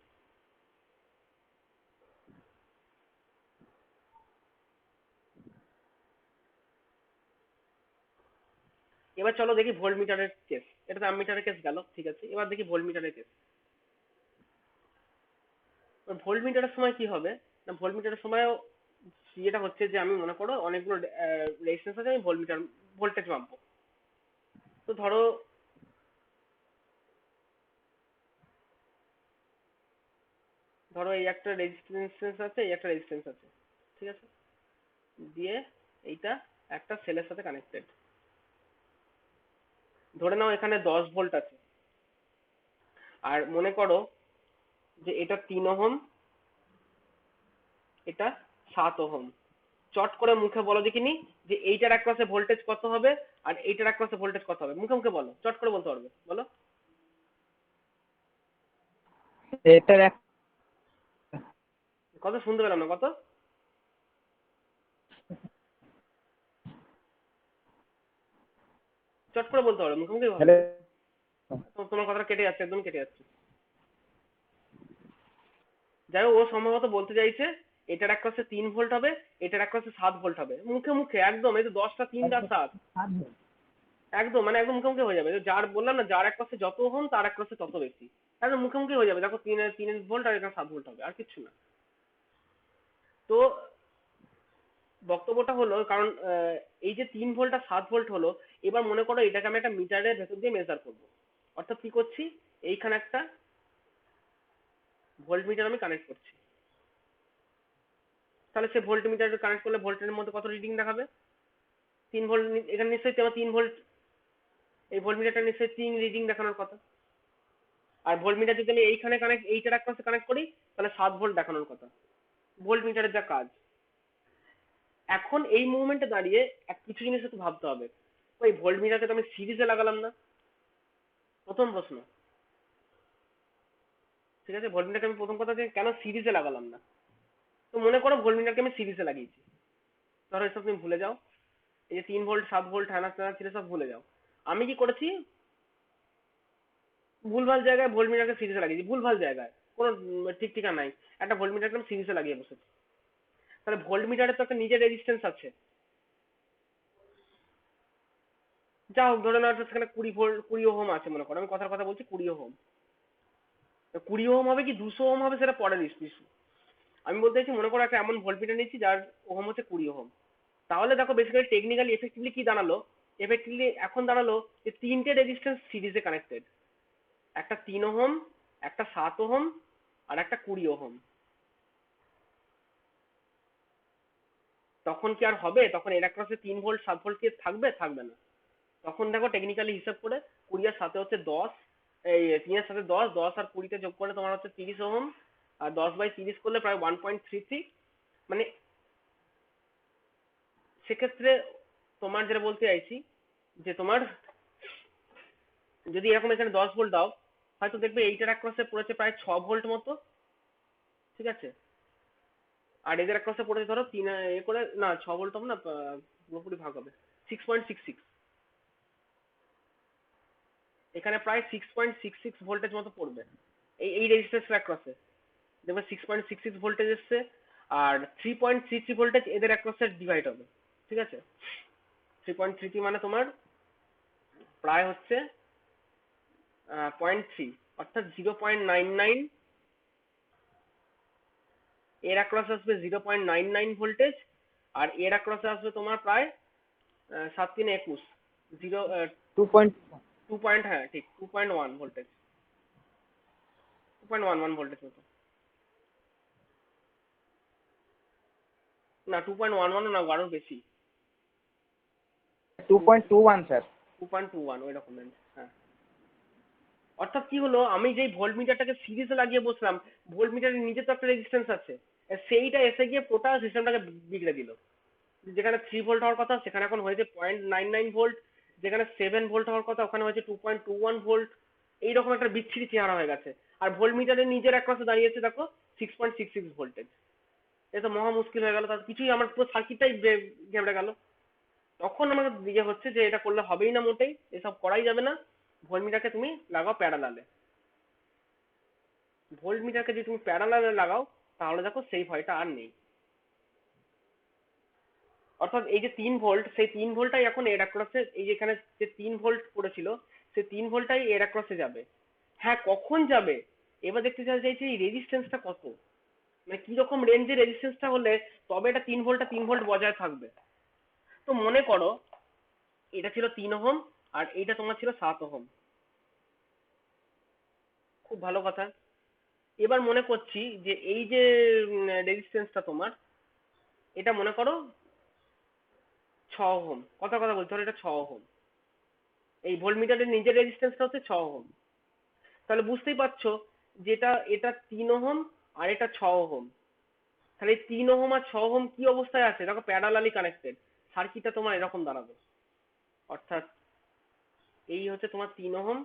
এবার চলো দেখি ভোল্টমিটারের কেস। এটা তো অ্যামিটারের কেস গেল, ঠিক আছে, এবার দেখি ভোল্টমিটারের কেস। ভোল্টমিটারের সময় কি হবে না, ভোল্টমিটারের সময়ও যেটা হচ্ছে যে আমি মনে করো অনেকগুলো রেজিস্ট্যান্স আছে, আমি ভোল্টেজ মাপবো। তো ধরো এই একটা রেজিস্ট্যান্স আছে, এই একটা রেজিস্ট্যান্স আছে, ঠিক আছে, দিয়ে এইটা একটা সেলের সাথে কানেক্টেড। ধরে নাও এখানে 10 ভোল্ট আছে, আর মনে করো যে এটা 3 ওহম, এটা 7 ওহম। চট করে মুখে বলো দেখিনি যে এইটার অ্যাক্রসে ভোল্টেজ কত হবে আর এইটার অ্যাক্রসে ভোল্টেজ কত হবে, মুখে মুখে বলো, চট করে বলতে পারবে, বলো। এটার এক কত শুনতে পেলাম না, কত? চট করে বলতে পারবে, মুখে মুখে বলো। হ্যালো তোমার কথাটা কেটে যাচ্ছে, একদম কেটে যাচ্ছে। যাই হোক, ও সম্ভবত বলতে চাইছে এটার অ্যাক্রসে 3 ভোল্ট হবে, এটার অ্যাক্রসে 7 ভোল্ট হবে, মুখে মুখে একদম। এই তো 10টা 3টা 7, একদম মানে একদম মুখে মুখে হয়ে যাবে। যার বললাম না, যার অ্যাক্রসে যত ওহম তার অ্যাক্রসে তত বেশি, একদম মুখে মুখে হয়ে যাবে। দেখো 3 ভোল্ট আর এখানে 7 ভোল্ট হবে, আর কিচ্ছু না। তো বক্তব্যটা হলো, কারণ এই যে 3 ভোল্ট আর 7 ভোল্ট হলো, এবার মনে করো এটাকে আমি একটা মিটারের ভেতর দিয়ে মেজার করবো। অর্থাৎ কি করছি, এইখানে একটা ভোল্ট মিটার আমি কানেক্ট করছি। তাহলে সে ভোল্ট মিটার কানেক্ট করলে ভোল্টের মধ্যে কত রিডিং দেখাবে? 3 ভোল্ট। এখানে নিশ্চয়ই তোমার 3 ভোল্ট, এই ভোল্ট মিটারটা নিশ্চয়ই 3 রিডিং দেখানোর কথা। আর ভোল্ট মিটার যদি আমি এইখানে এইটার এক পাশে কানেক্ট করি, তাহলে 7 ভোল্ট দেখানোর কথা। ভোল্ট মিটারের যা কাজ। এখন এই মুভমেন্টে দাঁড়িয়ে কিছু জিনিস একটু ভাবতে হবে। ওই ভোল্ট মিটারকে তো আমি সিরিজে লাগালাম না, প্রথম প্রশ্ন। ঠিক আছে, ভোল্ট মিটারকে আমি প্রথম কথা যে কেন সিরিজে লাগালাম না। তো মনে করো ভোল্ট মিটারকে আমি সিরিজে লাগিয়েছি, ধরো এসব তুমি ভুলে যাও, এই যে 3 ভোল্ট 7 ভোল্ট হ্যানা ত্যানা ছিল সব ভুলে যাও। আমি কি করেছি, ভুলভাল জায়গায় ভোল্ট মিটারকে সিরিজে লাগিয়েছি, ভুলভাল জায়গায়, কোনো ঠিক ঠিকানা নাই, একটা ভোল্ট মিটারকে আমি সিরিজে লাগিয়ে বসেছি। তাহলে ভোল্ট মিটারের তো একটা নিজের রেজিস্ট্যান্স আছে, যা হোক ধরে নাও একটা সেখানে 20 ওহম আছে মনে করো, আমি কথার কথা বলছি 20 ওহম। 20 ওহম হবে কি 200 ওহম হবে সেটা পরে ইস্যু। আমি বলতে চাইছি মনে করো একটা এমন ভোল্টমিটার নিচ্ছি যার ওহম হচ্ছে 20 ওহম। তাহলে দেখো বেসিক্যালি টেকনিক্যালি এফেক্টিভলি কি দাঁড়ালো, এফেক্টিভলি এখন দাঁড়ালো যে তিনটে রেজিস্ট্যান্স সিরিজে কানেক্টেড, একটা 3 ওহম, একটা 7 ওহম, আর একটা 20 ওহম। তখন কি আর হবে? তখন এর অ্যাক্রসে 3 ভোল্ট 7 ভোল্ট কি থাকবে? থাকবে না। তখন দেখো টেকনিক্যালি হিসাব করে 20 আর 7 হচ্ছে 10, এই 3 এর সাথে 10, 10 আর 20 তে যোগ করলে তোমার হচ্ছে 30 ওহম, আর 10/30 করলে প্রায় 1.33। মানে সেক্ষেত্রে তোমার যেটা বলতে চাইছি যে তোমার যদি এরকম এখানে 10 ভোল্ট দাও, হয়তো দেখবে এইটার অ্যাক্রসে পড়েছে প্রায় 6 ভোল্ট মতো, ঠিক আছে? আর এদের অ্যাক্রসে পড়েছে ধরো 3 করে না 6 ভোল্ট হবে না, পুরোপুরি ভাগ হবে 6.66। এখানে প্রায় 6.66 ভোল্টেজ মতো পড়বে এই রেজিস্ট্যান্স অ্যাক্রসে। দেখবে 6.66 ভোল্টেজ এসছে, আর 3.33 ভোল্টেজ এদের অ্যাক্রসে ডিভাইড হবে, ঠিক আছে? 3.33 মানে তোমার প্রায় হচ্ছে 0.3, অর্থাৎ 0.99। এর অ্যাক্রসে আসবে 0.99 ভোল্টেজ, আর এর অ্যাক্রসে আসবে তোমার প্রায় 7×3=21, 0 2.1. 2 পয়েন্ট, হ্যাঁ ঠিক 2.1 ভোল্টেজ, 2.11 ভোল্টেজ মতো। না 2.11 না, আরো বেশি, 2.21 স্যার। 2.21 ওই রকম range, হ্যাঁ। অর্থাৎ কি হলো, আমি যেই ভোল্ট মিটারটাকে সিরিজে লাগিয়ে বসলাম, ভোল্ট মিটারের নিজে তো একটা রেজিস্ট্যান্স আছে, সেইটা এসে গিয়ে টোটাল সিস্টেমটাকে বিগড়ে দিল। যেখানে 3 ভোল্ট হওয়ার কথা সেখানে এখন হয়েছে 0.99 ভোল্ট, যেখানে 7 ভোল্ট হওয়ার কথা ওখানে হয়েছে 2.21 ভোল্ট। এইরকম একটা বিচ্ছিরি চেহারা হয়ে গেছে। আর ভোল্ট মিটারের নিজের অ্যাক্রসে দাঁড়িয়েছে দেখো 6.66 ভোল্টেজ। এ তো মহা মুশকিল হয়ে গেল, তার কিছুই আমার পুরো সার্কিটটাই ঘেবড়ে গেল। তখন আমার ইয়ে হচ্ছে যে এটা করলে হবেই না, মোটেই এসব করাই যাবে না। ভোল্ট মিটারকে তুমি লাগাও প্যারালালে। ভোল্ট মিটারকে যদি তুমি প্যারালালে লাগাও তাহলে দেখো সেই ভয়টা আর নেই। অর্থাৎ এই যে 3 ভোল্ট, সেই 3 ভোল্টটাই এখন এর অ্যাক্রসে, এই যেখানে যে 3 ভোল্ট পড়েছিল সেই 3 ভোল্টটাই এর অ্যাক্রসে যাবে। হ্যাঁ কখন যাবে এবার দেখতে চাইছি এই রেজিস্ট্যান্সটা কত, মানে কি রকম রেঞ্জে রেজিস্ট্যান্সটা হলে তবে এটা 3 ভোল্ট বজায় থাকবে। তো মনে করো এটা ছিল 3 ওহম আর এইটা তোমার ছিল 7 ওহম, খুব ভালো কথা। এবার মনে করছি যে এই যে রেজিস্ট্যান্সটা তোমার, এটা মনে করো 6 ওহম, কথা কথা বলতে ধরো এটা 6 ওহম, এই ভোল্টমিটারের নিজের রেজিস্ট্যান্সটা হচ্ছে 6 ওহম। তাহলে বুঝতেই পারছো যেটা এটা 3 ওহম আর এটা 6 ওহম। তাহলে এই 3 ওহম আর 6 ওহম কি অবস্থায় আছে দেখো, প্যারালালি কানেক্টেড। সার্কিটটা তোমার এরকম দাঁড়াবে, অর্থাৎ এই হচ্ছে তোমার 3 ওহম,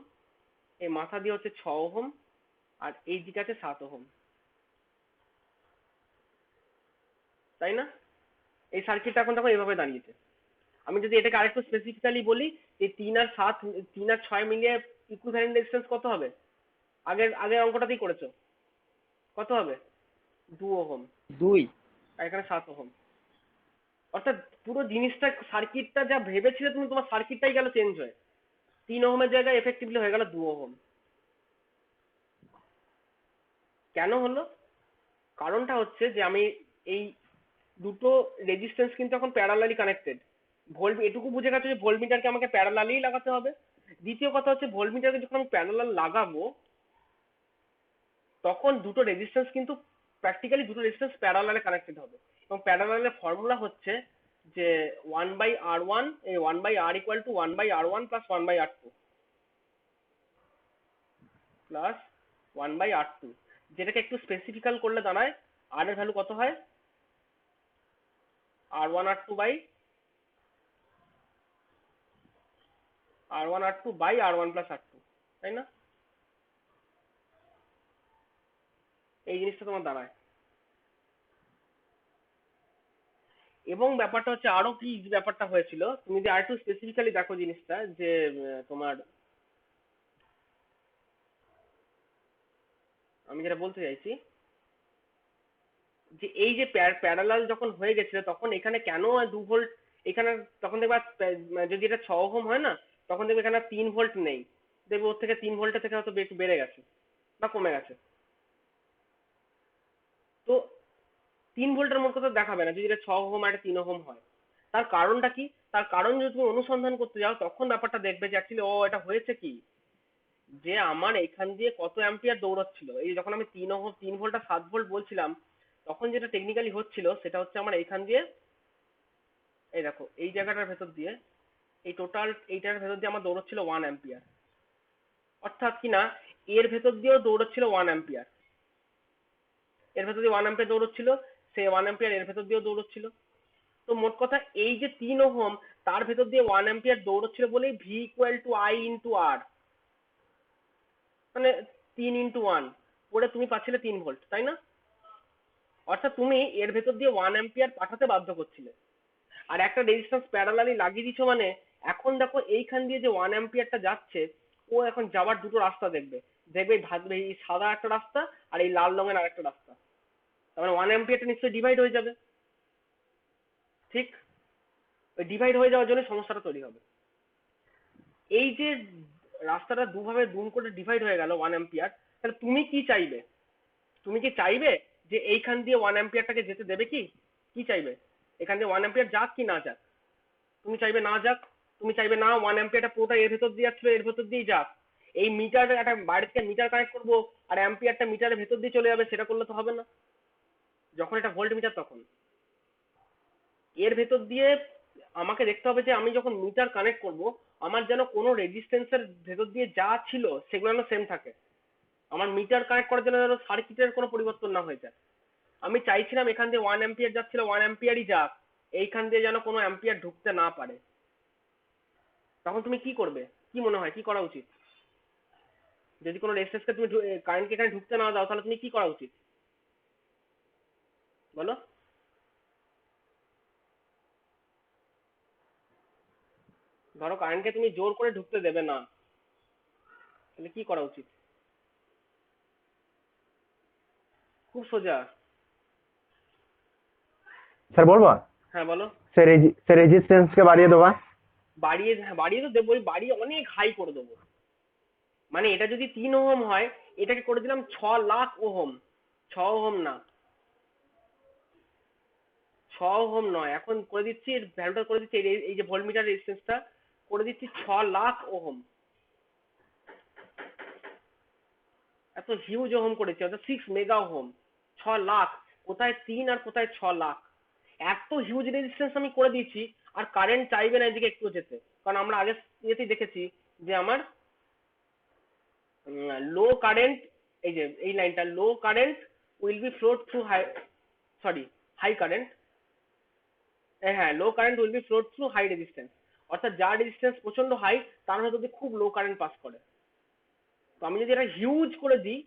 এই মাথা দিয়ে হচ্ছে 6 ওহম, আর এই দিকে আছে 7 ওহম, তাই না? এই সার্কিটটা এখন দেখো এইভাবে দাঁড়িয়েছে। আমি যদি এটাকে আরেকটু স্পেসিফিক্যালি বলি, এই 3 আর 6 মিলিয়ে ইকুইভ্যালেন্ট রেজিস্ট্যান্স কত হবে? আগের অঙ্কটাতেই করেছো, কত হবে? 2 ওহম, 2. আর এখানে 7 ওহম। অর্থাৎ পুরো জিনিসটা সার্কিটটা যা ভেবেছিলে তুমি, তোমার সার্কিটটাই গেল চেঞ্জ হয়ে 3 ওহমের জায়গায় এফেক্টিভলি হয়ে গেল 2 ওহম। কেন হলো? কারণটা হচ্ছে যে আমি এই দুটো রেজিস্ট্যান্স কিন্তু এখন প্যারালালি কানেক্টেড। ভোল্ট এটুকু বুঝে গেছো যে ভোল্টমিটারকে আমাকে প্যারালালি লাগাতে হবে। দ্বিতীয় কথা হচ্ছে ভোল্টমিটারকে যখন আমি প্যারালাল লাগাবো তখন দুটো রেজিস্ট্যান্স কিন্তু প্র্যাকটিক্যালি দুটো রেজিস্ট্যান্স প্যারালালে কানেক্টেড হবে, এবং প্যারালালের ফর্মুলা হচ্ছে যে 1/r1, এই 1/r equal to 1/r1 plus 1/r2 plus 1/r2, যেটাকে একটু স্পেসিফিক্যাল করলে দাঁড়ায় আর এর ভ্যালু কত হয়, r1 r2 প্লাস r2, তাই না? এই জিনিসটা তোমার দাঁড়ায়। এবং ব্যাপারটা হচ্ছে আরো কি ব্যাপারটা হয়েছিল, তুমি যদি আরেকটু স্পেসিফিক্যালি দেখো জিনিসটা যে তোমার, আমি যেটা বলতে চাইছি যে এই যে প্যারালাল যখন হয়ে গেছিল তখন এখানে কেন 2 ভোল্ট, এখানে তখন দেখবা যদি এটা 6 ওহম হয় না, তখন দেখবে এখানে 3 ভোল্ট নেই, দেখবে ওর থেকে 3 ভোল্টের থেকে হয়তো একটু বেড়ে গেছে বা কমে গেছে। তো 3 ভোল্টের মোট কথা দেখাবে না যদি এটা 6 ওহম আর 3 ওহম হয়। তার কারণটা কি? তার কারণ যদি তুমি অনুসন্ধান করতে যাও তখন ব্যাপারটা দেখবে যে অ্যাকচুয়ালি এটা হয়েছে কি, যে আমার এখান দিয়ে কত অ্যাম্পিয়ার দৌড়াচ্ছিল। এই যখন আমি 3 ওহম 3 ভোল্ট আর 7 ভোল্ট বলছিলাম, তখন যেটা টেকনিক্যালি হচ্ছিল সেটা হচ্ছে আমার এখান দিয়ে, এই দেখো এই জায়গাটার ভেতর দিয়ে, এই টোটাল এইটার ভেতর দিয়ে আমার দৌড়চ্ছিল 1 অ্যাম্পিয়ার। অর্থাৎ কি না, এর ভেতর দিয়েও দৌড়চ্ছিল 1 অ্যাম্পিয়ার, এর ভেতর দিয়ে 1 অ্যাম্পিয়ার দৌড়চ্ছিল, সেই 1 অ্যাম্পিয়ার এর ভেতর দিয়েও দৌড়চ্ছিল। তো মোট কথা এই যে 3 ওহম, তার ভেতর দিয়ে 1 অ্যাম্পিয়ার দৌড়চ্ছিল বলেই V equal to I into R, মানে 3 × 1 করে তুমি পাচ্ছিলে 3 ভোল্ট, তাই না? অর্থাৎ তুমি এর ভেতর দিয়ে 1 অ্যাম্পিয়ার পাঠাতে বাধ্য করছিলে। আর একটা রেজিস্ট্যান্স প্যারালালি লাগিয়ে দিছো মানে এখন দেখো এইখান দিয়ে যে 1 অ্যাম্পিয়ারটা যাচ্ছে, ও এখন যাওয়ার দুটো রাস্তা দেখবে, দেখবে ভাববে এই সাদা একটা রাস্তা আর এই লাল রঙের আরেকটা রাস্তা, তার মানে 1 অ্যাম্পিয়ারটা নিশ্চয়ই ডিভাইড হয়ে যাবে। ঠিক, ওই ডিভাইড হয়ে যাওয়ার জন্য সমস্যাটা তৈরি হবে। এই যে রাস্তাটা দুভাবে দুম করে ডিভাইড হয়ে গেল 1 অ্যাম্পিয়ার, তাহলে তুমি কি চাইবে? তুমি কি চাইবে যে এইখান দিয়ে 1 অ্যাম্পিয়ারটাকে যেতে দেবে কি? কি চাইবে? এখান দিয়ে 1 অ্যাম্পিয়ার যাক কি না যাক? তুমি চাইবে না যাক। তুমি চাইবে না 1 অ্যাম্পিয়ারটা পুরোটা এর ভেতর দিয়ে যাচ্ছিল, এর ভেতর দিয়েই যাক। এই মিটার একটা বাইরে থেকে মিটার কানেক্ট করবো আর অ্যাম্পিয়ারটা মিটারের ভেতর দিয়ে চলে যাবে, সেটা করলে তো হবে না। যখন এটা ভোল্ট মিটার তখন এর ভেতর দিয়ে আমাকে দেখতে হবে যে আমি যখন মিটার কানেক্ট করব আমার যেন কোনো রেজিস্ট্যান্সের ভেতর দিয়ে যা ছিল সেগুলো যেন সেম থাকে। আমার মিটার কানেক্ট করার জন্য যেন সার্কিটের কোনো পরিবর্তন না হয়ে যায়। আমি চাইছিলাম এখান দিয়ে 1 অ্যাম্পিয়ার যাচ্ছিল 1 অ্যাম্পিয়ারই যাক, এইখান দিয়ে যেন কোনো অ্যাম্পিয়ার ঢুকতে না পারে। তখন তুমি কি করবে? কি মনে হয় কি করা উচিত? যদি কোনো রেজিস্ট্যান্সকে তুমি কারেন্টকে এখানে ঢুকতে না দাও তাহলে তুমি কি করা উচিত বলো? ধরো কারেন্টকে তুমি জোর করে ঢুকতে দেবে না, তাহলে কি করা উচিত? খুব সোজা। স্যার বলবো? হ্যাঁ বলো। সে রেজিস্ট্যান্সকে বাড়িয়ে দেবা। বাড়িয়ে, হ্যাঁ বাড়িয়ে তো দেবোই, বাড়িয়ে অনেক হাই করে দেবো। মানে এটা যদি 3 ওহম হয়, এটাকে করে দিলাম 6 লাখ ওহম। 6 ওহম না, 6 ওহম নয়, এখন করে দিচ্ছি এর ভ্যালুটা করে দিচ্ছি, এই যে ভোল্টমিটার রেজিস্ট্যান্সটা করে দিচ্ছি 6 লাখ ওহম। এত হিউজ ওহম করেছি, অর্থাৎ 6 মেগা ওহম। 6 লাখ, কোথায় 3 আর কোথায় 6 লাখ, এত হিউজ রেজিস্ট্যান্স আমি করে দিয়েছি। আর কারেন্ট চাইবে না এদিকে একটু যেতে, কারণ আমরা আগে ইয়েতেই দেখেছি যে আমার লো কারেন্ট, এই যে এই লাইনটা low current will be flowed through high, sorry high current, হ্যাঁ low current will be flowed through high resistance, অর্থাৎ যার রেজিস্ট্যান্স প্রচন্ড হাই তার মধ্যে দিয়ে খুব লো কারেন্ট পাস করে। তো আমি যদি এটা হিউজ করে দিই,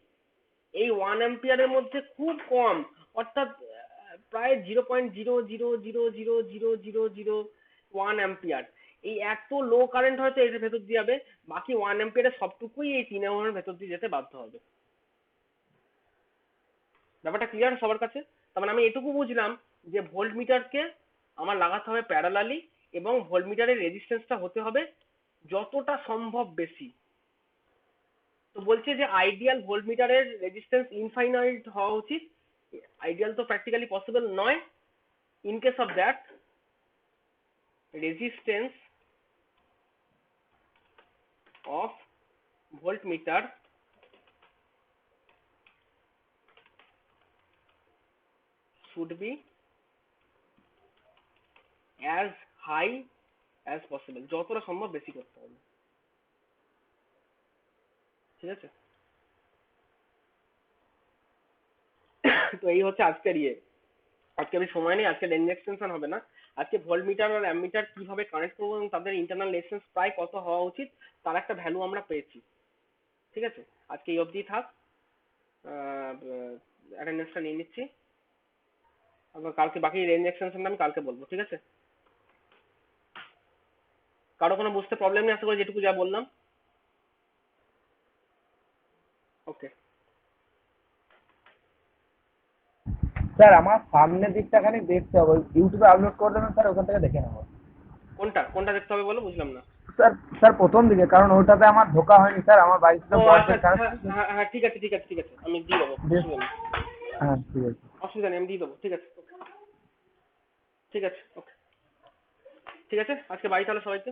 এই 1 অ্যাম্পিয়ারের মধ্যে খুব কম, অর্থাৎ প্রায় 0.0000001 অ্যাম্পিয়ার, এই এত লো কারেন্ট হয়তো এর ভেতর দিয়ে যাবে, বাকি 1 অ্যাম্পিয়ারের সবটুকুই এই 3 ওহমের ভেতর দিয়ে যেতে বাধ্য হবে। ব্যাপারটা ক্লিয়ার সবার কাছে? তার মানে আমি এটুকু বুঝলাম যে ভোল্ট মিটারকে আমার লাগাতে হবে প্যারালালি, এবং ভোল্ট মিটারের রেজিস্ট্যান্সটা হতে হবে যতটা সম্ভব বেশি। তো বলছে যে আইডিয়াল ভোল্ট মিটারের রেজিস্ট্যান্স ইনফাইনাইট হওয়া উচিত। আইডিয়াল তো প্র্যাকটিক্যালি পসিবল নয়। In case of that, resistance of voltmeter should be as high as possible, যতটা সম্ভব বেশি করতে হবে। ঠিক আছে, তো এই হচ্ছে আজকের আজকে আমি সময় নেই, আজকে রেঞ্জ এক্সটেনশন হবে না। আজকে ভোল্টমিটার আর অ্যামমিটার কিভাবে কানেক্ট করবো এবং তাদের ইন্টারনাল রেজিস্ট্যান্স প্রায় কত হওয়া উচিত তার একটা ভ্যালু আমরা পেয়েছি। ঠিক আছে, আজকে এই অবধি থাক। অ্যাটেন্ডেন্সটা নিয়ে নিচ্ছি, আবার কালকে বাকি রেঞ্জ এক্সটেনশনটা আমি কালকে বলবো। ঠিক আছে, কারো কোনো বুঝতে প্রবলেম নেই আশা করি যেটুকু যা বললাম? ওকে। স্যার আমার সামনের দিকটা খালি দেখতে হবে, ইউটিউবে আপলোড করে দেবেন স্যার, ওখান থেকে দেখে নেবো। কোনটা কোনটা দেখতে হবে বলো, বুঝলাম না। স্যার স্যার প্রথম দিকে, কারণ ওটাতে আমার ধোকা হয়নি স্যার, আমার বাড়িতে তো ও আচ্ছা, ব্রডব্যান্ড হ্যাঁ হ্যাঁ হ্যাঁ, ঠিক আছে ঠিক আছে ঠিক আছে, আমি দিয়ে দেবো, বেশ। অসুবিধা নেই, হ্যাঁ ঠিক আছে। অসুবিধা নেই, আমি দিয়ে দেবো, ঠিক আছে ঠিক আছে, ওকে ঠিক আছে, আজকে বাড়ি তাহলে সবাইকে।